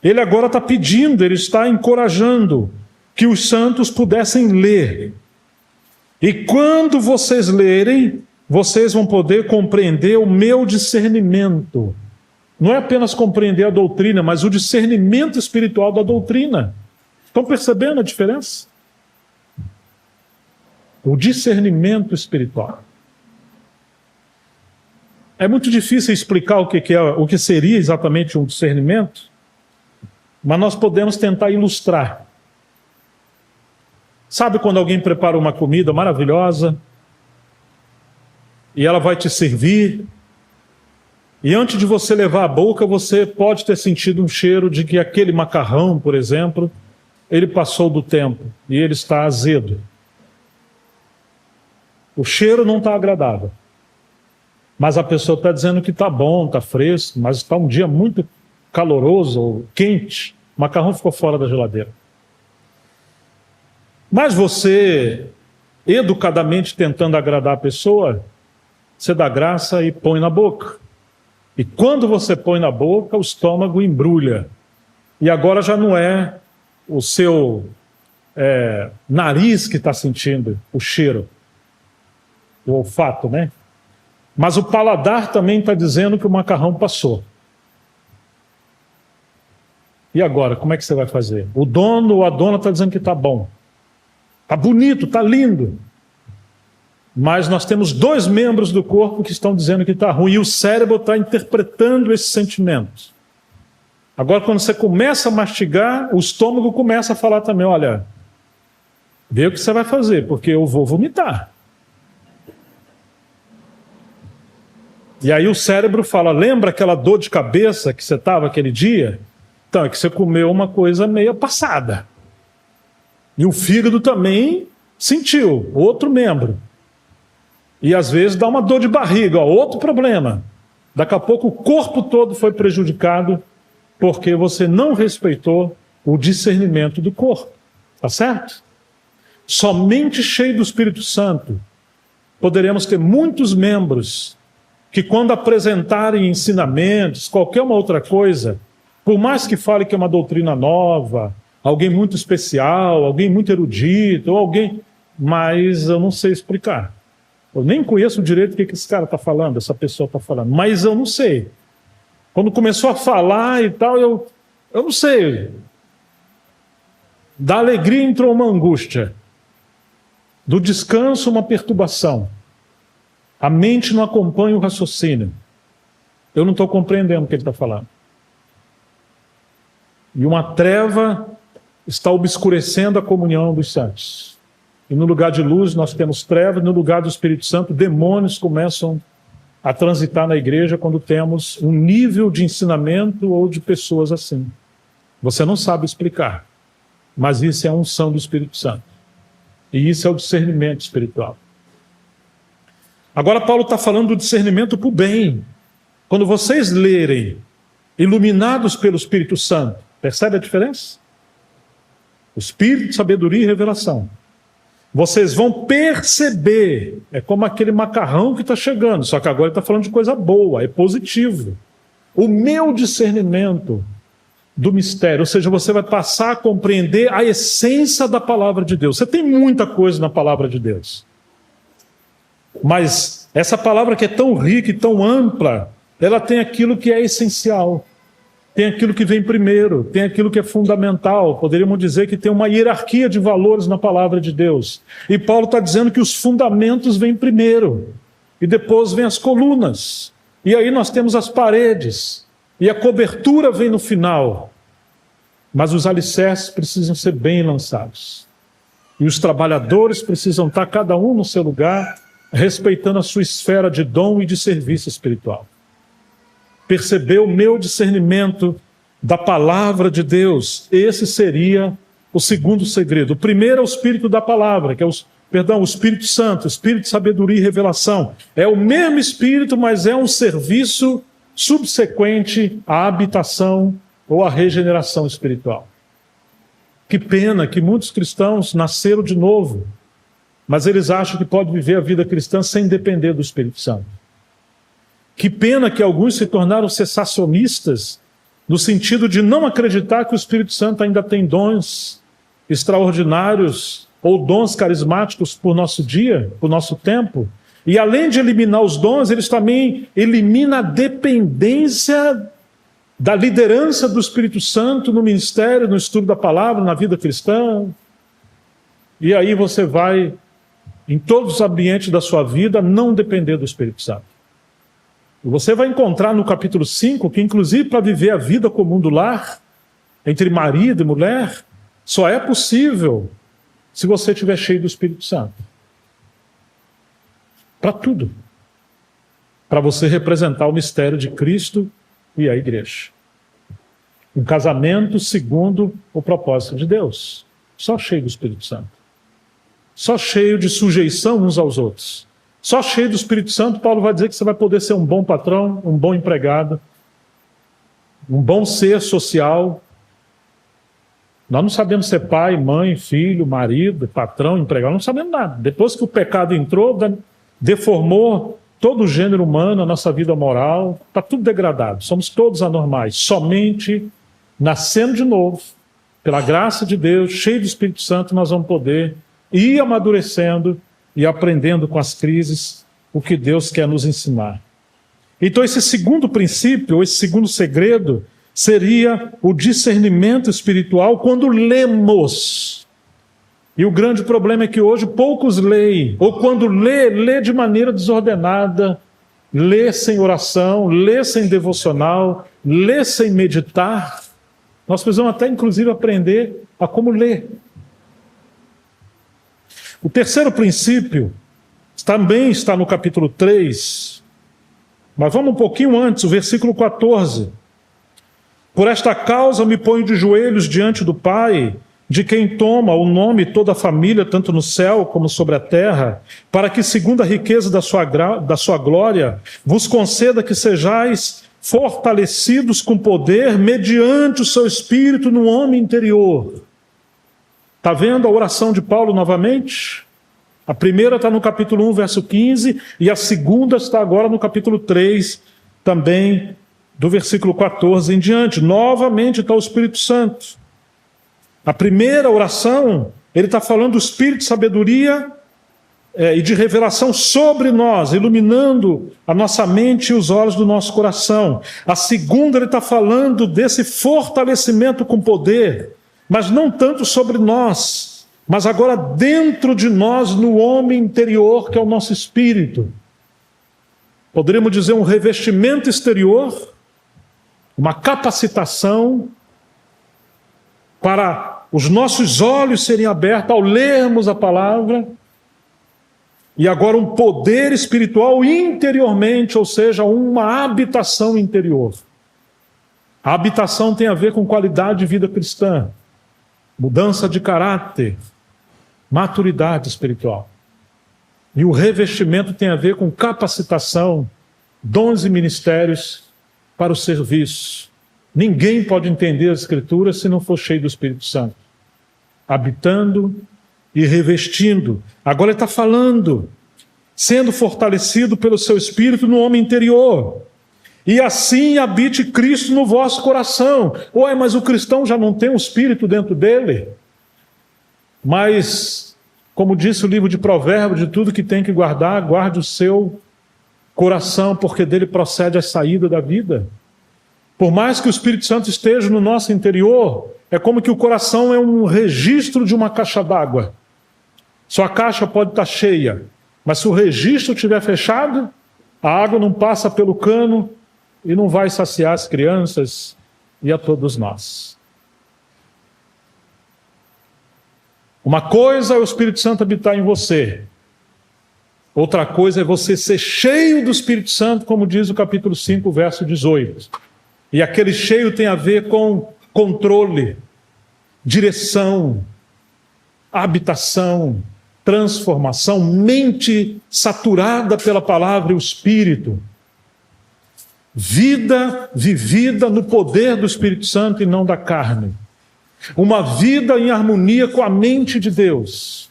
ele agora está pedindo, ele está encorajando que os santos pudessem ler. E quando vocês lerem, vocês vão poder compreender o meu discernimento. Não é apenas compreender a doutrina, mas o discernimento espiritual da doutrina. Estão percebendo a diferença? O discernimento espiritual. É muito difícil explicar o que seria exatamente um discernimento, mas nós podemos tentar ilustrar. Sabe quando alguém prepara uma comida maravilhosa e ela vai te servir, e antes de você levar à boca, você pode ter sentido um cheiro de que aquele macarrão, por exemplo, ele passou do tempo e ele está azedo. O cheiro não está agradável. Mas a pessoa está dizendo que está bom, está fresco, mas está um dia muito caloroso ou quente, o macarrão ficou fora da geladeira. Mas você, educadamente tentando agradar a pessoa, você dá graça e põe na boca. E quando você põe na boca, o estômago embrulha. E agora já não é o seu nariz que está sentindo o cheiro, o olfato, né? Mas o paladar também está dizendo que o macarrão passou. E agora, como é que você vai fazer? O dono ou a dona está dizendo que está bom. Está bonito, está lindo. Mas nós temos 2 membros do corpo que estão dizendo que está ruim. E o cérebro está interpretando esses sentimentos. Agora, quando você começa a mastigar, o estômago começa a falar também, olha, vê o que você vai fazer, porque eu vou vomitar. E aí o cérebro fala, lembra aquela dor de cabeça que você estava aquele dia? Então, é que você comeu uma coisa meio passada. E o fígado também sentiu, outro membro. E às vezes dá uma dor de barriga, outro problema. Daqui a pouco o corpo todo foi prejudicado porque você não respeitou o discernimento do corpo. Tá certo? Somente cheio do Espírito Santo poderemos ter muitos membros que quando apresentarem ensinamentos, qualquer uma outra coisa, por mais que fale que é uma doutrina nova, alguém muito especial, alguém muito erudito, ou alguém... Mas eu não sei explicar. Eu nem conheço direito o que esse cara está falando, essa pessoa está falando, mas eu não sei. Quando começou a falar e tal, eu não sei. Da alegria entrou uma angústia. Do descanso, uma perturbação. A mente não acompanha o raciocínio. Eu não estou compreendendo o que ele está falando. E uma treva está obscurecendo a comunhão dos santos. E no lugar de luz nós temos trevas, no lugar do Espírito Santo, demônios começam a transitar na igreja quando temos um nível de ensinamento ou de pessoas assim. Você não sabe explicar, mas isso é a unção do Espírito Santo. E isso é o discernimento espiritual. Agora Paulo está falando do discernimento para o bem. Quando vocês lerem, iluminados pelo Espírito Santo, percebe a diferença? O Espírito de sabedoria e revelação. Vocês vão perceber, é como aquele macarrão que está chegando, só que agora ele está falando de coisa boa, é positivo. O meu discernimento do mistério, ou seja, você vai passar a compreender a essência da palavra de Deus. Você tem muita coisa na palavra de Deus. Mas essa palavra que é tão rica e tão ampla, ela tem aquilo que é essencial. Tem aquilo que vem primeiro, tem aquilo que é fundamental. Poderíamos dizer que tem uma hierarquia de valores na palavra de Deus. E Paulo está dizendo que os fundamentos vêm primeiro. E depois vêm as colunas. E aí nós temos as paredes. E a cobertura vem no final. Mas os alicerces precisam ser bem lançados. E os trabalhadores precisam estar cada um no seu lugar, respeitando a sua esfera de dom e de serviço espiritual. Perceber o meu discernimento da palavra de Deus. Esse seria o segundo segredo. O primeiro é o Espírito da palavra, que é o Espírito Santo, o Espírito de sabedoria e revelação. É o mesmo Espírito, mas é um serviço subsequente à habitação ou à regeneração espiritual. Que pena que muitos cristãos nasceram de novo, mas eles acham que podem viver a vida cristã sem depender do Espírito Santo. Que pena que alguns se tornaram cessacionistas, no sentido de não acreditar que o Espírito Santo ainda tem dons extraordinários ou dons carismáticos por nosso dia, por nosso tempo. E além de eliminar os dons, eles também eliminam a dependência da liderança do Espírito Santo no ministério, no estudo da palavra, na vida cristã. E aí você vai, em todos os ambientes da sua vida, não depender do Espírito Santo. E você vai encontrar no capítulo 5 que, inclusive, para viver a vida comum do lar, entre marido e mulher, só é possível se você estiver cheio do Espírito Santo. Para tudo. Para você representar o mistério de Cristo e a igreja. Um casamento segundo o propósito de Deus. Só cheio do Espírito Santo. Só cheio de sujeição uns aos outros. Só cheio do Espírito Santo, Paulo vai dizer que você vai poder ser um bom patrão, um bom empregado, um bom ser social. Nós não sabemos ser pai, mãe, filho, marido, patrão, empregado, não sabemos nada. Depois que o pecado entrou, deformou todo o gênero humano, a nossa vida moral, está tudo degradado, somos todos anormais. Somente nascendo de novo, pela graça de Deus, cheio do Espírito Santo, nós vamos poder ir amadurecendo e aprendendo com as crises o que Deus quer nos ensinar. Então esse segundo princípio, esse segundo segredo, seria o discernimento espiritual quando lemos. E o grande problema é que hoje poucos leem, ou quando lê de maneira desordenada, lê sem oração, lê sem devocional, lê sem meditar. Nós precisamos até, inclusive, aprender a como ler. O terceiro princípio também está no capítulo 3, mas vamos um pouquinho antes, o versículo 14. Por esta causa me ponho de joelhos diante do Pai, de quem toma o nome toda a família, tanto no céu como sobre a terra, para que, segundo a riqueza da sua glória, vos conceda que sejais fortalecidos com poder, mediante o seu Espírito no homem interior. Está vendo a oração de Paulo novamente? A primeira está no capítulo 1, verso 15, e a segunda está agora no capítulo 3, também do versículo 14 em diante. Novamente está o Espírito Santo. A primeira oração, ele está falando do Espírito de sabedoria e de revelação sobre nós, iluminando a nossa mente e os olhos do nosso coração. A segunda, ele está falando desse fortalecimento com poder, mas não tanto sobre nós, mas agora dentro de nós, no homem interior, que é o nosso espírito. Poderíamos dizer um revestimento exterior, uma capacitação para os nossos olhos serem abertos ao lermos a palavra, e agora um poder espiritual interiormente, ou seja, uma habitação interior. A habitação tem a ver com qualidade de vida cristã, mudança de caráter, maturidade espiritual. E o revestimento tem a ver com capacitação, dons e ministérios para o serviço. Ninguém pode entender as Escrituras se não for cheio do Espírito Santo, habitando e revestindo. Agora ele está falando, sendo fortalecido pelo seu Espírito no homem interior. E assim habite Cristo no vosso coração. Ué, mas o cristão já não tem um Espírito dentro dele? Mas, como disse o livro de Provérbios, de tudo que tem que guardar, guarde o seu coração, porque dele procede a saída da vida. Por mais que o Espírito Santo esteja no nosso interior, é como que o coração é um registro de uma caixa d'água. Sua caixa pode estar cheia, mas se o registro estiver fechado, a água não passa pelo cano e não vai saciar as crianças e a todos nós. Uma coisa é o Espírito Santo habitar em você. Outra coisa é você ser cheio do Espírito Santo, como diz o capítulo 5, verso 18. E aquele cheio tem a ver com controle, direção, habitação, transformação, mente saturada pela palavra e o Espírito. vida vivida no poder do Espírito Santo e não da carne. Uma vida em harmonia com a mente de Deus.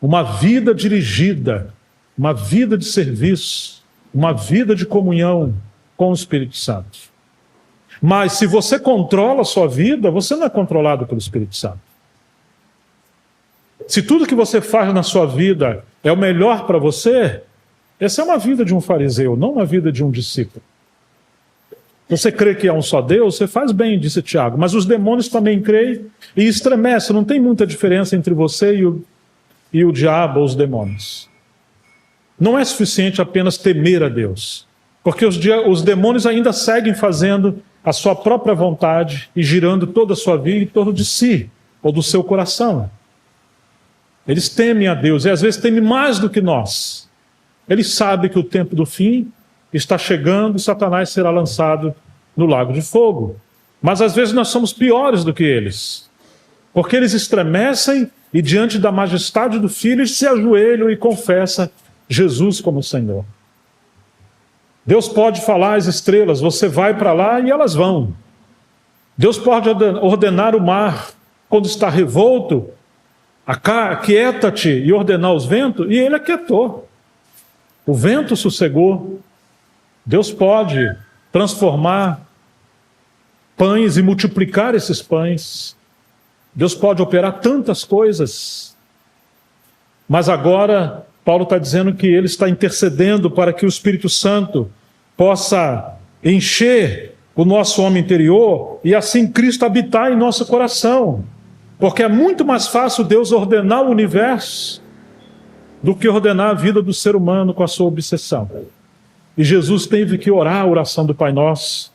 Uma vida dirigida, uma vida de serviço, uma vida de comunhão com o Espírito Santo. Mas se você controla a sua vida, você não é controlado pelo Espírito Santo. Se tudo que você faz na sua vida é o melhor para você, essa é uma vida de um fariseu, não uma vida de um discípulo. Você crê que há um só Deus, você faz bem, disse Tiago, mas os demônios também creem e estremecem. Não tem muita diferença entre você e o diabo ou os demônios. Não é suficiente apenas temer a Deus, porque os demônios ainda seguem fazendo a sua própria vontade e girando toda a sua vida em torno de si ou do seu coração. Eles temem a Deus e às vezes temem mais do que nós. Eles sabem que o tempo do fim está chegando e Satanás será lançado no lago de fogo. Mas às vezes nós somos piores do que eles, porque eles estremecem e diante da majestade do Filho se ajoelham e confessam Jesus como Senhor. Deus pode falar às estrelas, você vai para lá e elas vão. Deus pode ordenar o mar quando está revolto, aquieta-te e ordenar os ventos, e ele aquietou. O vento sossegou. Deus pode transformar pães e multiplicar esses pães. Deus pode operar tantas coisas. Mas agora, Paulo está dizendo que ele está intercedendo para que o Espírito Santo possa encher o nosso homem interior e assim Cristo habitar em nosso coração. Porque é muito mais fácil Deus ordenar o universo do que ordenar a vida do ser humano com a sua obsessão. E Jesus teve que orar a oração do Pai Nosso.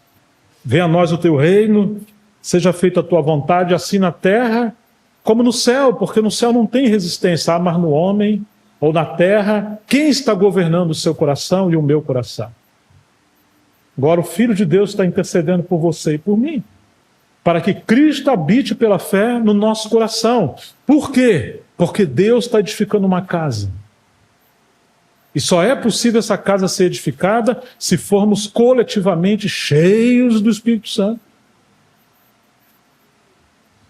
Venha a nós o teu reino, seja feita a tua vontade, assim na terra como no céu, porque no céu não tem resistência, mas no homem ou na terra, quem está governando o seu coração e o meu coração? Agora o Filho de Deus está intercedendo por você e por mim, para que Cristo habite pela fé no nosso coração. Por quê? Porque Deus está edificando uma casa. E só é possível essa casa ser edificada se formos coletivamente cheios do Espírito Santo.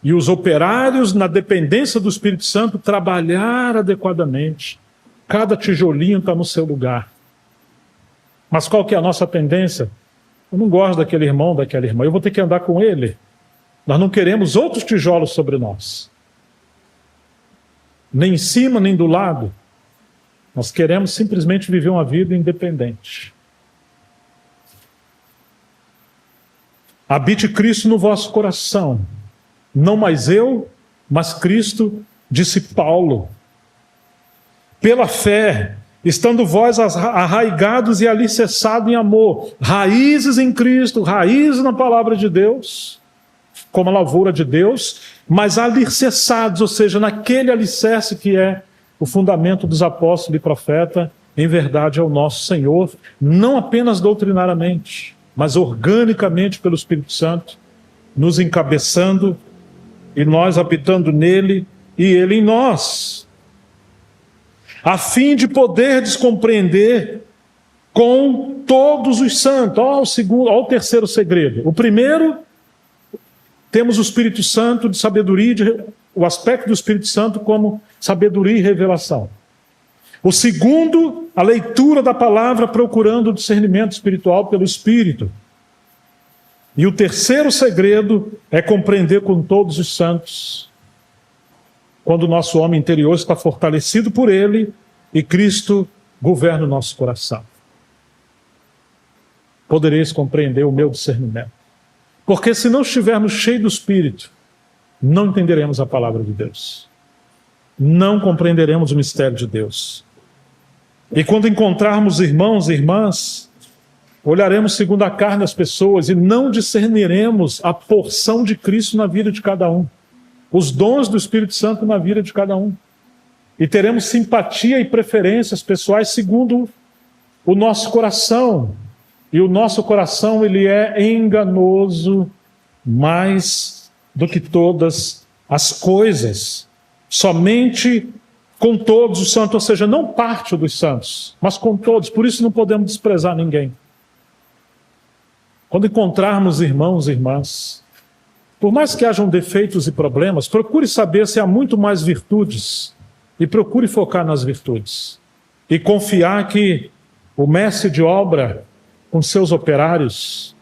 E os operários, na dependência do Espírito Santo, trabalhar adequadamente. Cada tijolinho está no seu lugar. Mas qual que é a nossa tendência? Eu não gosto daquele irmão, daquela irmã. Eu vou ter que andar com ele. Nós não queremos outros tijolos sobre nós. Nem em cima, nem do lado. Nós queremos simplesmente viver uma vida independente. Habite Cristo no vosso coração. Não mais eu, mas Cristo, disse Paulo. Pela fé, estando vós arraigados e alicerçados em amor, raízes em Cristo, raízes na palavra de Deus, como a lavoura de Deus, mas alicerçados, ou seja, naquele alicerce que é o fundamento dos apóstolos e profetas, em verdade é o nosso Senhor, não apenas doutrinariamente, mas organicamente pelo Espírito Santo, nos encabeçando e nós habitando nele e ele em nós, a fim de poderdes compreender com todos os santos. Olha o terceiro segredo. O primeiro, temos o Espírito Santo de sabedoria, o aspecto do Espírito Santo como sabedoria e revelação. O segundo, a leitura da palavra procurando o discernimento espiritual pelo Espírito. E o terceiro segredo é compreender com todos os santos, quando o nosso homem interior está fortalecido por ele e Cristo governa o nosso coração. Podereis compreender o meu discernimento. Porque se não estivermos cheios do Espírito, não entenderemos a palavra de Deus. Não compreenderemos o mistério de Deus. E quando encontrarmos irmãos e irmãs, olharemos segundo a carne as pessoas e não discerniremos a porção de Cristo na vida de cada um. Os dons do Espírito Santo na vida de cada um. E teremos simpatia e preferências pessoais segundo o nosso coração. E o nosso coração, ele é enganoso mais do que todas as coisas. Somente com todos os santos, ou seja, não parte dos santos, mas com todos. Por isso não podemos desprezar ninguém. Quando encontrarmos irmãos e irmãs, por mais que hajam defeitos e problemas, procure saber se há muito mais virtudes e procure focar nas virtudes. E confiar que o mestre de obra, com seus operários,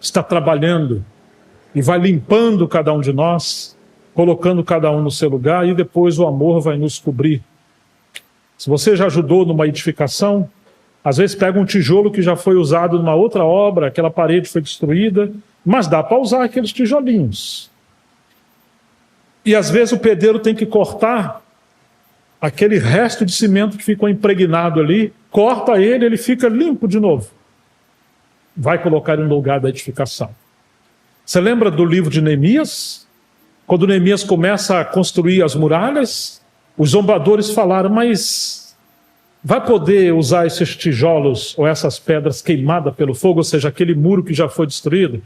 está trabalhando e vai limpando cada um de nós, colocando cada um no seu lugar, e depois o amor vai nos cobrir. Se você já ajudou numa edificação, às vezes pega um tijolo que já foi usado numa outra obra, aquela parede foi destruída, mas dá para usar aqueles tijolinhos. E às vezes o pedreiro tem que cortar aquele resto de cimento que ficou impregnado ali, corta ele, ele fica limpo de novo. Vai colocar ele no lugar da edificação. Você lembra do livro de Neemias? Quando Neemias começa a construir as muralhas, os zombadores falaram, mas vai poder usar esses tijolos ou essas pedras queimadas pelo fogo, ou seja, aquele muro que já foi destruído?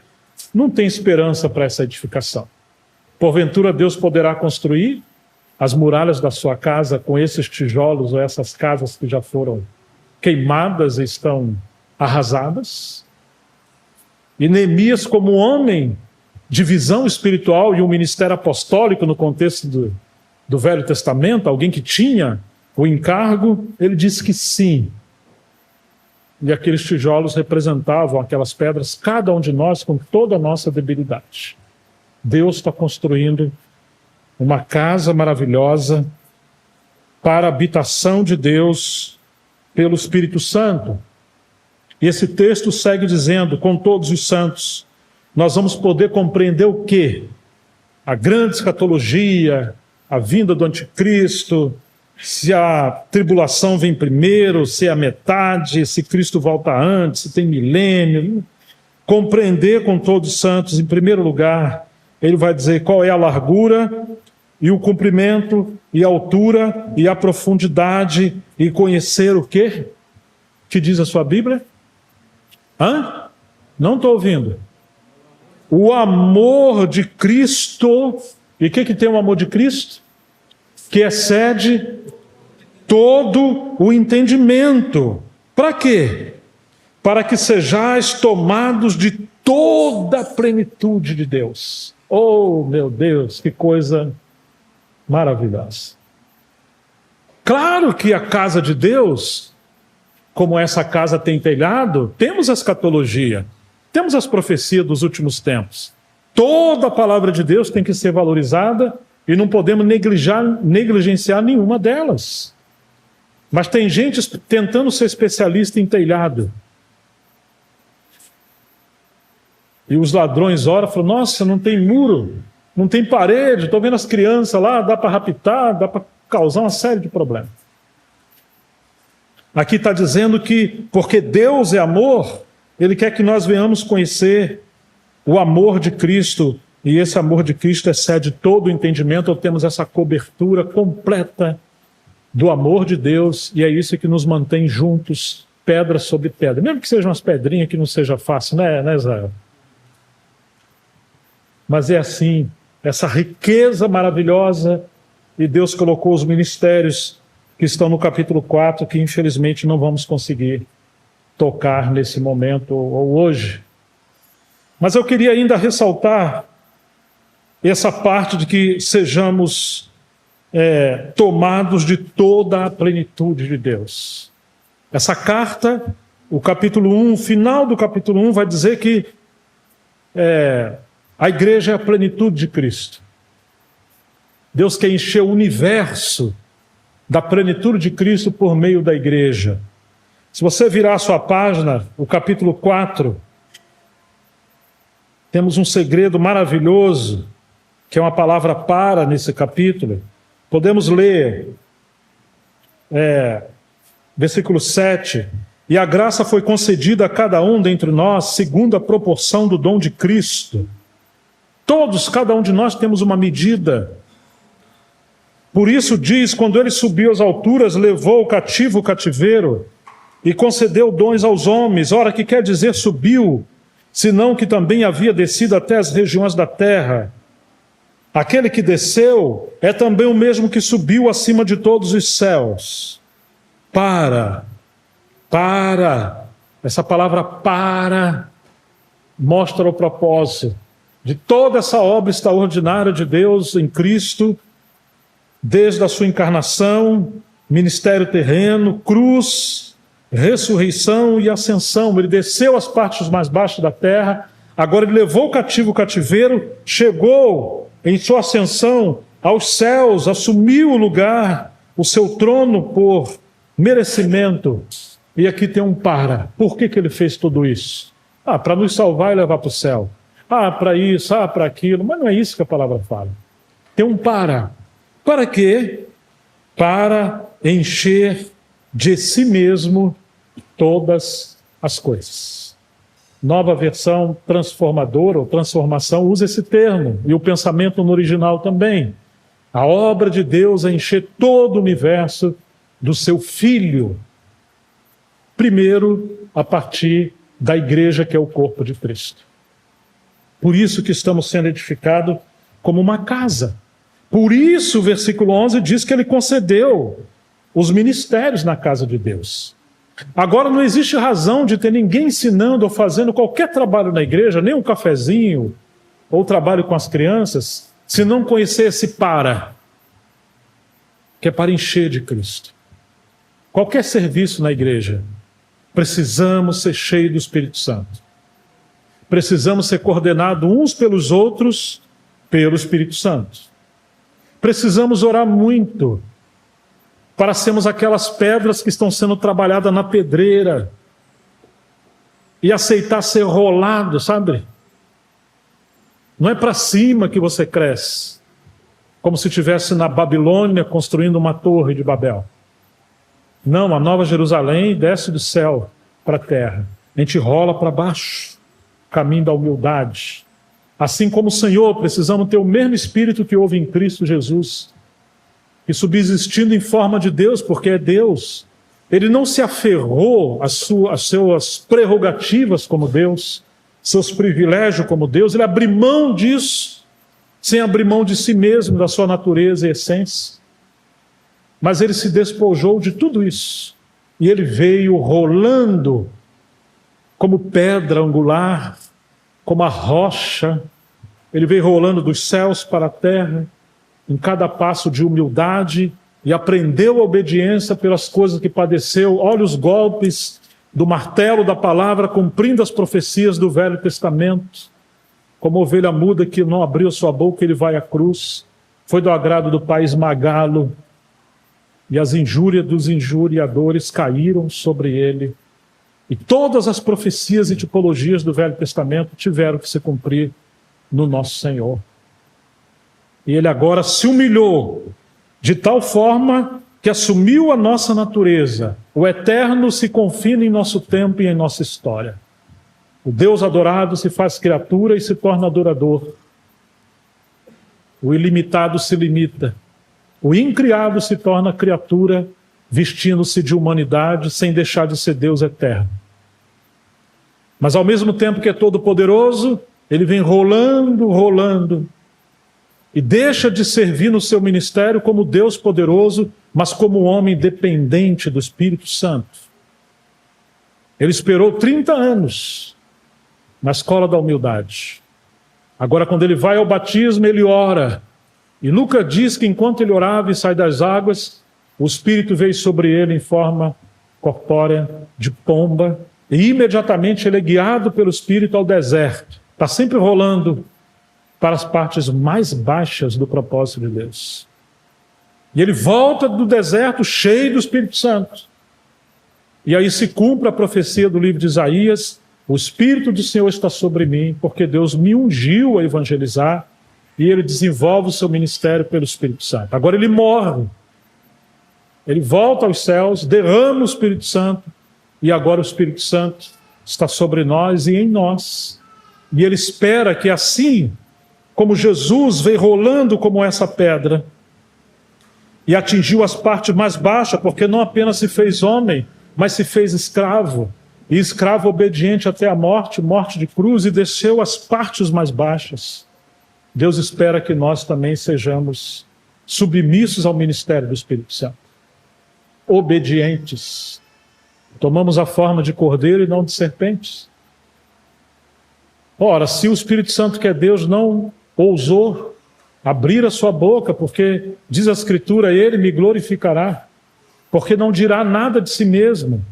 Não tem esperança para essa edificação. Porventura Deus poderá construir as muralhas da sua casa com esses tijolos ou essas casas que já foram queimadas e estão arrasadas? E Neemias, como homem de visão espiritual e um ministério apostólico no contexto do Velho Testamento, alguém que tinha o encargo, ele disse que sim. E aqueles tijolos representavam aquelas pedras, cada um de nós com toda a nossa debilidade. Deus está construindo uma casa maravilhosa para a habitação de Deus pelo Espírito Santo. E esse texto segue dizendo, com todos os santos, nós vamos poder compreender o quê? A grande escatologia, a vinda do anticristo, se a tribulação vem primeiro, se é a metade, se Cristo volta antes, se tem milênio. Compreender com todos os santos, em primeiro lugar, ele vai dizer qual é a largura e o comprimento e a altura e a profundidade e conhecer o quê? Que diz a sua Bíblia? Não estou ouvindo. O amor de Cristo. E o que tem o amor de Cristo? Que excede todo o entendimento. Para quê? Para que sejais tomados de toda a plenitude de Deus. Oh, meu Deus, que coisa maravilhosa. Claro que a casa de Deus, como essa casa tem telhado, temos a escatologia, temos as profecias dos últimos tempos. Toda a palavra de Deus tem que ser valorizada e não podemos negligenciar nenhuma delas. Mas tem gente tentando ser especialista em telhado. E os ladrões oram e falam, nossa, não tem muro, não tem parede, estou vendo as crianças lá, dá para raptar, dá para causar uma série de problemas. Aqui está dizendo que, porque Deus é amor, Ele quer que nós venhamos conhecer o amor de Cristo, e esse amor de Cristo excede todo o entendimento, ou temos essa cobertura completa do amor de Deus, e é isso que nos mantém juntos, pedra sobre pedra. Mesmo que sejam umas pedrinhas que não seja fácil, né, Israel? Mas é assim, essa riqueza maravilhosa, e Deus colocou os ministérios que estão no capítulo 4, que infelizmente não vamos conseguir tocar nesse momento ou hoje. Mas eu queria ainda ressaltar essa parte de que sejamos tomados de toda a plenitude de Deus. Essa carta, o capítulo 1, o final do capítulo 1 vai dizer que a igreja é a plenitude de Cristo. Deus quer encher o universo da plenitude de Cristo por meio da igreja. Se você virar a sua página, o capítulo 4, temos um segredo maravilhoso, que é uma palavra para nesse capítulo. Podemos ler, versículo 7, e a graça foi concedida a cada um dentre nós, segundo a proporção do dom de Cristo. Todos, cada um de nós temos uma medida. Por isso diz, quando ele subiu às alturas, levou o cativo o cativeiro e concedeu dons aos homens. Ora, que quer dizer subiu, senão que também havia descido até as regiões da terra. Aquele que desceu é também o mesmo que subiu acima de todos os céus. Essa palavra para mostra o propósito de toda essa obra extraordinária de Deus em Cristo, desde a sua encarnação, ministério terreno, cruz, ressurreição e ascensão. Ele desceu às partes mais baixas da terra, agora ele levou o cativo o cativeiro, chegou em sua ascensão aos céus, assumiu o lugar, o seu trono por merecimento. E aqui tem um para. Por que ele fez tudo isso? Para nos salvar e levar para o céu. Para isso, para aquilo. Mas não é isso que a palavra fala. Tem um para. Para quê? Para encher de si mesmo todas as coisas. Nova versão transformadora ou transformação usa esse termo. E o pensamento no original também. A obra de Deus é encher todo o universo do seu Filho. Primeiro, a partir da igreja que é o corpo de Cristo. Por isso que estamos sendo edificados como uma casa. Por isso o versículo 11 diz que ele concedeu os ministérios na casa de Deus. Agora não existe razão de ter ninguém ensinando ou fazendo qualquer trabalho na igreja, nem um cafezinho ou trabalho com as crianças, se não conhecer esse que é para encher de Cristo. Qualquer serviço na igreja, precisamos ser cheios do Espírito Santo. Precisamos ser coordenados uns pelos outros pelo Espírito Santo. Precisamos orar muito para sermos aquelas pedras que estão sendo trabalhadas na pedreira e aceitar ser rolado, sabe? Não é para cima que você cresce, como se estivesse na Babilônia construindo uma torre de Babel. Não, a Nova Jerusalém desce do céu para a terra. A gente rola para baixo, caminho da humildade. Assim como o Senhor, precisamos ter o mesmo Espírito que houve em Cristo Jesus, e subsistindo em forma de Deus, porque é Deus. Ele não se aferrou às suas prerrogativas como Deus, seus privilégios como Deus, ele abriu mão disso, sem abrir mão de si mesmo, da sua natureza e essência. Mas ele se despojou de tudo isso, e ele veio rolando como pedra angular, como a rocha. Ele veio rolando dos céus para a terra, em cada passo de humildade, e aprendeu a obediência pelas coisas que padeceu. Olha os golpes do martelo da palavra, cumprindo as profecias do Velho Testamento. Como ovelha muda que não abriu sua boca, ele vai à cruz. Foi do agrado do Pai esmagá-lo, e as injúrias dos injuriadores caíram sobre ele. E todas as profecias e tipologias do Velho Testamento tiveram que se cumprir no nosso Senhor. E ele agora se humilhou de tal forma que assumiu a nossa natureza. O eterno se confina em nosso tempo e em nossa história. O Deus adorado se faz criatura e se torna adorador. O ilimitado se limita. O incriado se torna criatura, vestindo-se de humanidade, sem deixar de ser Deus eterno. Mas ao mesmo tempo que é todo poderoso, ele vem rolando, e deixa de servir no seu ministério como Deus poderoso, mas como homem dependente do Espírito Santo. Ele esperou 30 anos na escola da humildade. Agora, quando ele vai ao batismo, ele ora. E Lucas diz que enquanto ele orava e sai das águas, o Espírito veio sobre ele em forma corpórea de pomba, e imediatamente ele é guiado pelo Espírito ao deserto. Está sempre rolando para as partes mais baixas do propósito de Deus. E ele volta do deserto cheio do Espírito Santo. E aí se cumpre a profecia do livro de Isaías: o Espírito do Senhor está sobre mim, porque Deus me ungiu a evangelizar, e ele desenvolve o seu ministério pelo Espírito Santo. Agora ele morre. Ele volta aos céus, derrama o Espírito Santo, e agora o Espírito Santo está sobre nós e em nós. E ele espera que assim como Jesus veio rolando como essa pedra e atingiu as partes mais baixas, porque não apenas se fez homem, mas se fez escravo, e escravo obediente até a morte, morte de cruz, e desceu às partes mais baixas. Deus espera que nós também sejamos submissos ao ministério do Espírito Santo, obedientes. Tomamos a forma de cordeiro e não de serpentes. Ora, se o Espírito Santo, que é Deus, não ousou abrir a sua boca, porque diz a Escritura, ele me glorificará, porque não dirá nada de si mesmo,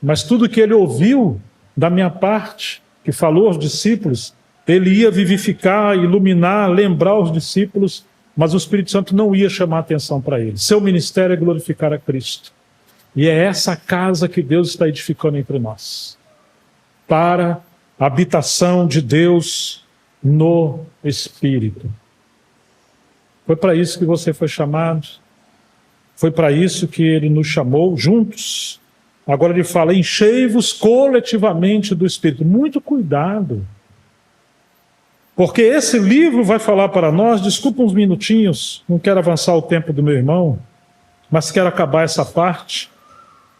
mas tudo que ele ouviu da minha parte, que falou aos discípulos, ele ia vivificar, iluminar, lembrar os discípulos, mas o Espírito Santo não ia chamar atenção para ele. Seu ministério é glorificar a Cristo. E é essa casa que Deus está edificando entre nós, para a habitação de Deus no Espírito. Foi para isso que você foi chamado, foi para isso que ele nos chamou juntos. Agora ele fala, enchei-vos coletivamente do Espírito. Muito cuidado, porque esse livro vai falar para nós, desculpa uns minutinhos, não quero avançar o tempo do meu irmão, mas quero acabar essa parte.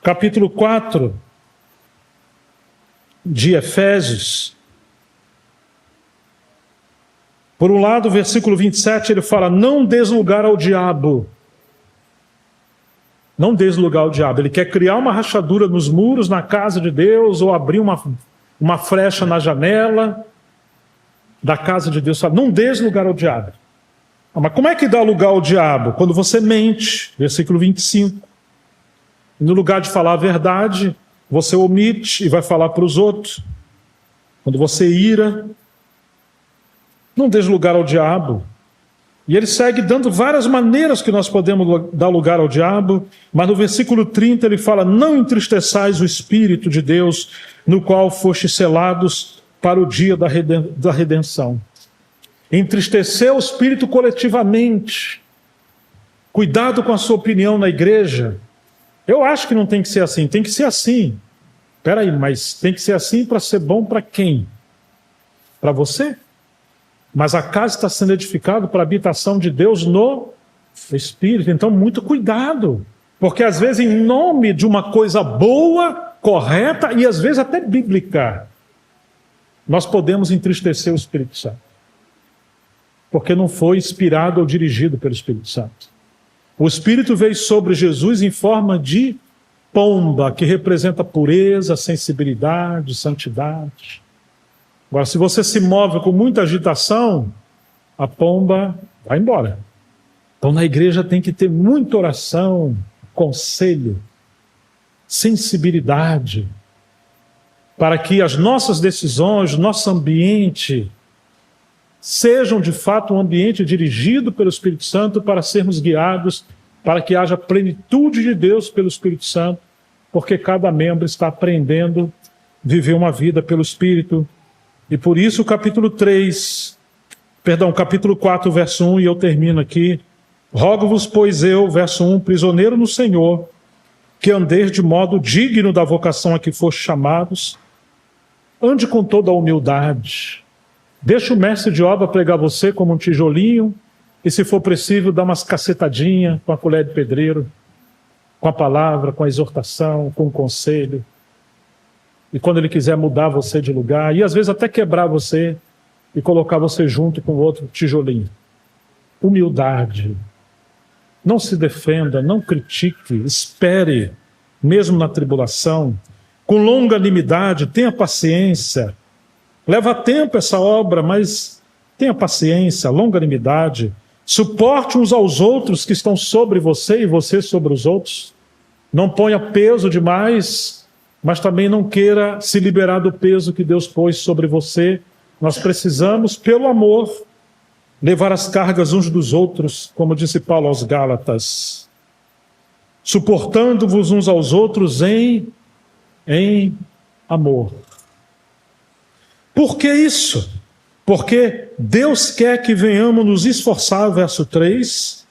Capítulo 4 de Efésios. Por um lado, versículo 27, ele fala, não des lugar ao diabo. Não des lugar ao diabo. Ele quer criar uma rachadura nos muros, na casa de Deus, ou abrir uma frecha na janela da casa de Deus. Fala, não des lugar ao diabo. Mas como é que dá lugar ao diabo? Quando você mente, versículo 25. No lugar de falar a verdade, você omite e vai falar para os outros. Quando você ira, não dê lugar ao diabo. E ele segue dando várias maneiras que nós podemos dar lugar ao diabo, mas no versículo 30 ele fala, não entristeçais o Espírito de Deus, no qual fostes selados para o dia da redenção. Entristecer o Espírito coletivamente. Cuidado com a sua opinião na igreja. Eu acho que não tem que ser assim, tem que ser assim. Espera aí, mas tem que ser assim para ser bom para quem? Para você? Mas a casa está sendo edificada para a habitação de Deus no Espírito. Então, muito cuidado. Porque às vezes em nome de uma coisa boa, correta e às vezes até bíblica, nós podemos entristecer o Espírito Santo. Porque não foi inspirado ou dirigido pelo Espírito Santo. O Espírito veio sobre Jesus em forma de pomba, que representa pureza, sensibilidade, santidade. Agora, se você se move com muita agitação, a pomba vai embora. Então, na igreja tem que ter muita oração, conselho, sensibilidade, para que as nossas decisões, o nosso ambiente, sejam de fato um ambiente dirigido pelo Espírito Santo para sermos guiados, para que haja plenitude de Deus pelo Espírito Santo, porque cada membro está aprendendo a viver uma vida pelo Espírito. E por isso o capítulo 4, verso 1, e eu termino aqui. Rogo-vos, pois eu, verso 1, prisioneiro no Senhor, que andeis de modo digno da vocação a que foste chamados, ande com toda a humildade. Deixa o mestre de obra pregar você como um tijolinho, e se for preciso, dá umas cacetadinhas com a colher de pedreiro, com a palavra, com a exortação, com o conselho. E quando ele quiser mudar você de lugar, e às vezes até quebrar você e colocar você junto com outro tijolinho. Humildade. Não se defenda, não critique, espere, mesmo na tribulação, com longanimidade, tenha paciência. Leva tempo essa obra, mas tenha paciência, longanimidade. Suporte uns aos outros que estão sobre você e você sobre os outros. Não ponha peso demais, mas também não queira se liberar do peso que Deus pôs sobre você. Nós precisamos, pelo amor, levar as cargas uns dos outros, como disse Paulo aos Gálatas. Suportando-vos uns aos outros em amor. Por que isso? Porque Deus quer que venhamos nos esforçar, verso 3,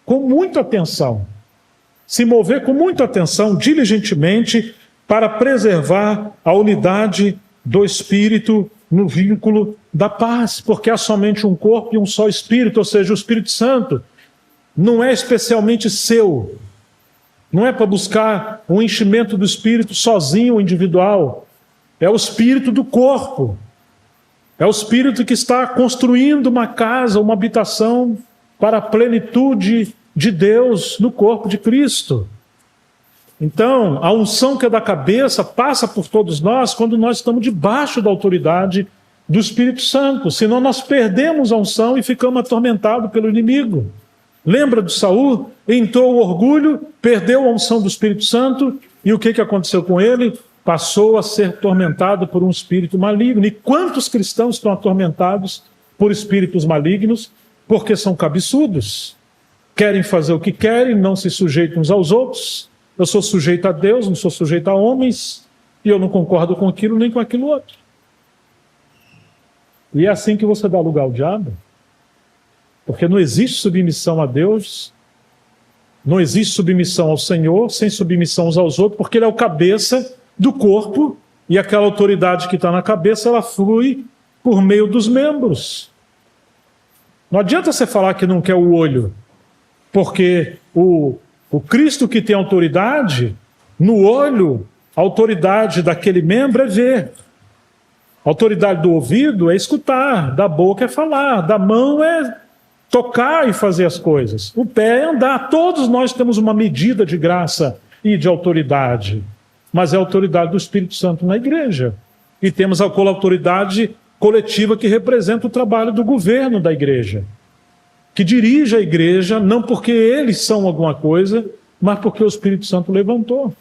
com muita atenção. Se mover com muita atenção, diligentemente, para preservar a unidade do Espírito no vínculo da paz, porque há somente um corpo e um só Espírito, ou seja, o Espírito Santo não é especialmente seu, não é para buscar o enchimento do Espírito sozinho, individual, é o Espírito do corpo. É o Espírito que está construindo uma casa, uma habitação para a plenitude de Deus no corpo de Cristo. Então, a unção que é da cabeça passa por todos nós quando nós estamos debaixo da autoridade do Espírito Santo. Senão nós perdemos a unção e ficamos atormentados pelo inimigo. Lembra de Saul? Entrou o orgulho, perdeu a unção do Espírito Santo, e o que aconteceu com ele? Passou a ser atormentado por um espírito maligno. E quantos cristãos estão atormentados por espíritos malignos? Porque são cabeçudos. Querem fazer o que querem, não se sujeitam uns aos outros. Eu sou sujeito a Deus, não sou sujeito a homens, e eu não concordo com aquilo nem com aquilo outro. E é assim que você dá lugar ao diabo. Porque não existe submissão a Deus, não existe submissão ao Senhor, sem submissão uns aos outros, porque Ele é o cabeça do corpo, e aquela autoridade que está na cabeça, ela flui por meio dos membros. Não adianta você falar que não quer o olho, porque o Cristo que tem autoridade, no olho, a autoridade daquele membro é ver. A autoridade do ouvido é escutar, da boca é falar, da mão é tocar e fazer as coisas. O pé é andar. Todos nós temos uma medida de graça e de autoridade, mas é a autoridade do Espírito Santo na igreja. E temos a autoridade coletiva que representa o trabalho do governo da igreja, que dirige a igreja, não porque eles são alguma coisa, mas porque o Espírito Santo levantou.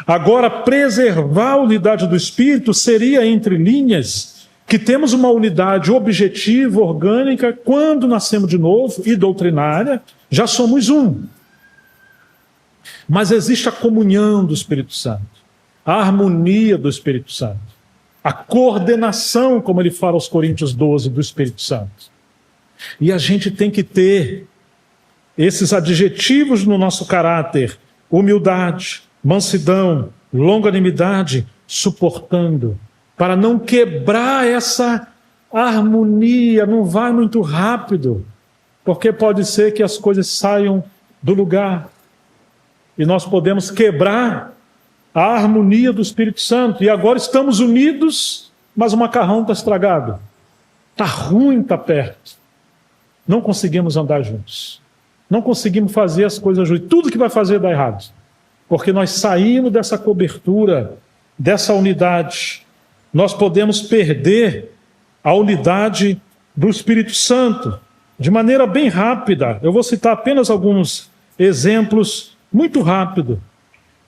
Agora, preservar a unidade do Espírito seria, entre linhas, que temos uma unidade objetiva, orgânica, quando nascemos de novo, e doutrinária, já somos um. Mas existe a comunhão do Espírito Santo, a harmonia do Espírito Santo, a coordenação, como ele fala aos Coríntios 12, do Espírito Santo. E a gente tem que ter esses adjetivos no nosso caráter: humildade, mansidão, longanimidade, suportando, para não quebrar essa harmonia. Não vai muito rápido, porque pode ser que as coisas saiam do lugar e nós podemos quebrar a harmonia do Espírito Santo. E agora estamos unidos, mas o macarrão está estragado, está ruim, está perto. Não conseguimos andar juntos, não conseguimos fazer as coisas juntos. Tudo que vai fazer dá errado, porque nós saímos dessa cobertura, dessa unidade. Nós podemos perder a unidade do Espírito Santo de maneira bem rápida. Eu vou citar apenas alguns exemplos muito rápido.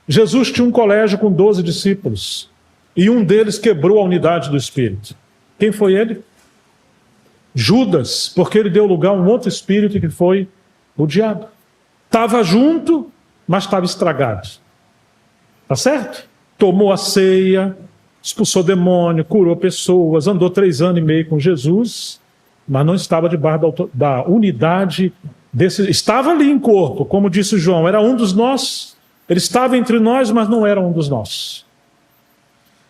Jesus tinha um colégio com 12 discípulos, e um deles quebrou a unidade do Espírito. Quem foi ele? Judas, porque ele deu lugar a um outro espírito que foi o diabo. Estava junto, mas estava estragado. Tá certo? Tomou a ceia, expulsou demônio, curou pessoas, andou 3 anos e meio com Jesus, mas não estava debaixo da unidade desse. Estava ali em corpo, como disse João, era um dos nossos. Ele estava entre nós, mas não era um dos nossos.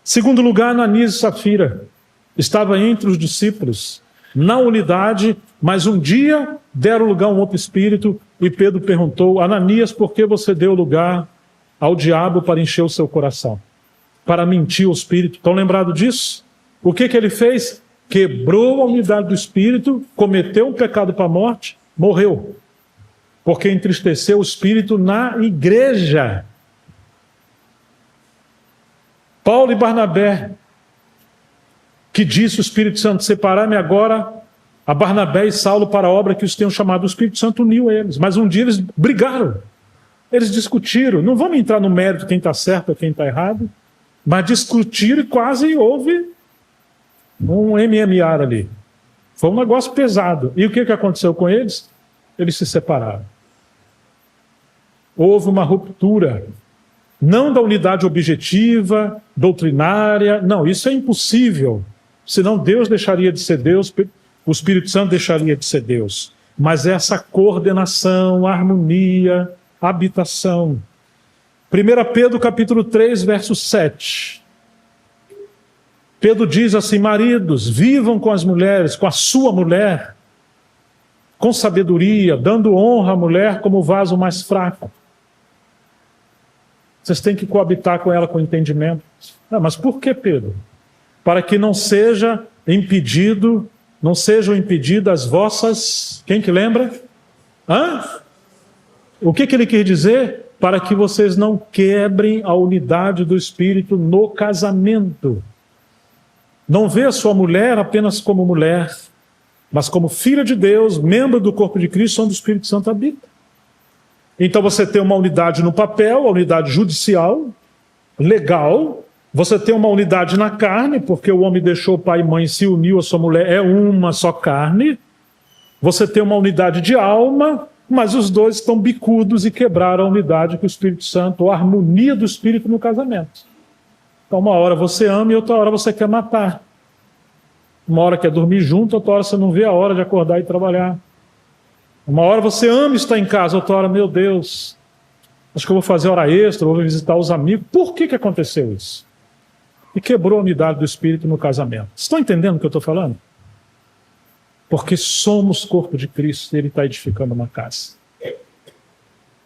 Segundo lugar, Ananias e Safira estava entre os discípulos, na unidade, mas um dia deram lugar a um outro espírito, e Pedro perguntou: Ananias, por que você deu lugar ao diabo para encher o seu coração? Para mentir ao espírito. Estão lembrados disso? O que ele fez? Quebrou a unidade do espírito, cometeu um pecado para a morte, morreu. Porque entristeceu o espírito na igreja. Paulo e Barnabé, que disse o Espírito Santo: separar-me agora a Barnabé e Saulo para a obra que os tenham chamado. O Espírito Santo uniu eles, mas um dia eles brigaram, eles discutiram. Não vamos entrar no mérito quem está certo ou quem está errado, mas discutiram e quase houve um MMA ali. Foi um negócio pesado. E o que aconteceu com eles? Eles se separaram. Houve uma ruptura, não da unidade objetiva, doutrinária. Não, isso é impossível. Senão Deus deixaria de ser Deus, o Espírito Santo deixaria de ser Deus. Mas essa coordenação, harmonia, habitação. 1 Pedro capítulo 3, verso 7. Pedro diz assim: maridos, vivam com as mulheres, com a sua mulher, com sabedoria, dando honra à mulher como vaso mais fraco. Vocês têm que coabitar com ela com entendimento. Mas por que, Pedro? Para que não seja impedido, não sejam impedidas as vossas... Quem que lembra? O que ele quer dizer? Para que vocês não quebrem a unidade do Espírito no casamento. Não vê a sua mulher apenas como mulher, mas como filha de Deus, membro do corpo de Cristo, onde o Espírito Santo habita. Então você tem uma unidade no papel, a unidade judicial, legal. Você tem uma unidade na carne, porque o homem deixou o pai e mãe e se uniu à sua mulher, é uma só carne. Você tem uma unidade de alma, mas os dois estão bicudos e quebraram a unidade com o Espírito Santo, a harmonia do Espírito no casamento. Então uma hora você ama e outra hora você quer matar. Uma hora quer dormir junto, outra hora você não vê a hora de acordar e trabalhar. Uma hora você ama estar em casa, outra hora, meu Deus, acho que eu vou fazer hora extra, vou visitar os amigos. Por que aconteceu isso? E quebrou a unidade do Espírito no casamento. Estão entendendo o que eu estou falando? Porque somos corpo de Cristo e Ele está edificando uma casa.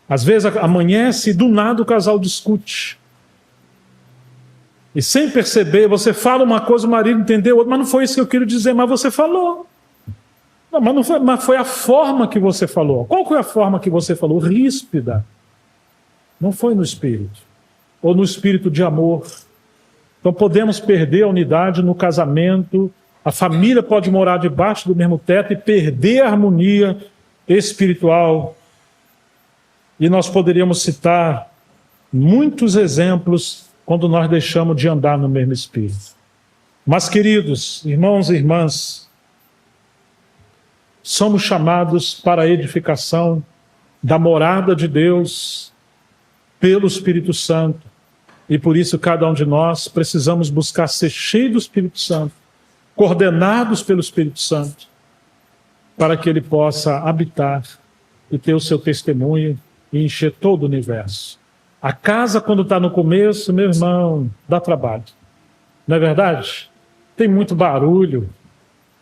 Às vezes amanhece e do nada o casal discute. E sem perceber, você fala uma coisa, o marido entendeu outra, mas não foi isso que eu quero dizer, mas você falou. Não, mas foi a forma que você falou. Qual foi a forma que você falou? Ríspida. Não foi no Espírito. Ou no espírito de amor. Então podemos perder a unidade no casamento. A família pode morar debaixo do mesmo teto e perder a harmonia espiritual. E nós poderíamos citar muitos exemplos quando nós deixamos de andar no mesmo espírito. Mas, queridos, irmãos e irmãs, somos chamados para a edificação da morada de Deus pelo Espírito Santo. E por isso cada um de nós precisamos buscar ser cheio do Espírito Santo, coordenados pelo Espírito Santo, para que ele possa habitar e ter o seu testemunho e encher todo o universo. A casa, quando está no começo, meu irmão, dá trabalho. Não é verdade? Tem muito barulho,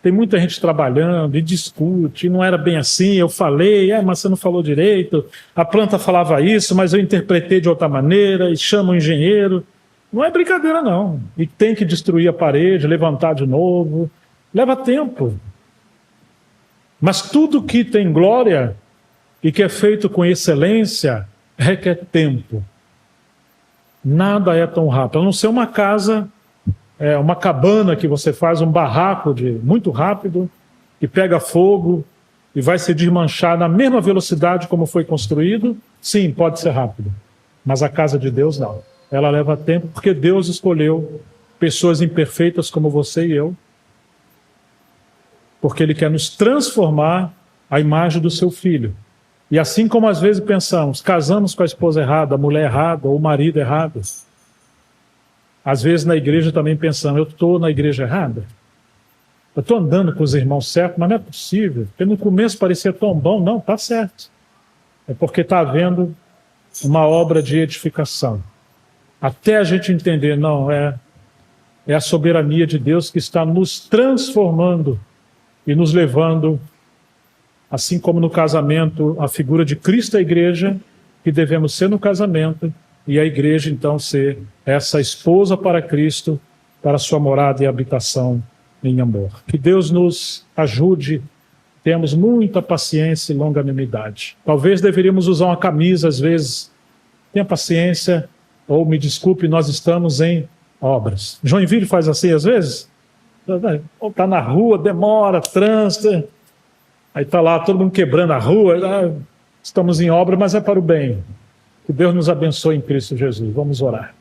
tem muita gente trabalhando e discute, não era bem assim, eu falei, mas você não falou direito, a planta falava isso, mas eu interpretei de outra maneira, e chama o engenheiro. Não é brincadeira, não. E tem que destruir a parede, levantar de novo. Leva tempo. Mas tudo que tem glória e que é feito com excelência requer tempo. Nada é tão rápido. A não ser uma casa, uma cabana que você faz, um barraco muito rápido, que pega fogo e vai se desmanchar na mesma velocidade como foi construído. Sim, pode ser rápido. Mas a casa de Deus não. Ela leva tempo porque Deus escolheu pessoas imperfeitas como você e eu, porque Ele quer nos transformar à imagem do seu Filho. E assim como às vezes pensamos, casamos com a esposa errada, a mulher errada, ou o marido errado, às vezes na igreja também pensamos, eu estou na igreja errada? Eu estou andando com os irmãos certos, mas não é possível, porque no começo parecia tão bom. Não, está certo. É porque está havendo uma obra de edificação. Até a gente entender, não, é a soberania de Deus que está nos transformando e nos levando, assim como no casamento, a figura de Cristo, a igreja, que devemos ser no casamento, e a igreja então ser essa esposa para Cristo, para a sua morada e habitação em amor. Que Deus nos ajude, temos muita paciência e longanimidade. Talvez deveríamos usar uma camisa às vezes, tenha paciência, ou me desculpe, nós estamos em obras. Joinville faz assim às vezes? Está na rua, demora, trânsito, aí está lá todo mundo quebrando a rua, estamos em obra, mas é para o bem. Que Deus nos abençoe em Cristo Jesus. Vamos orar.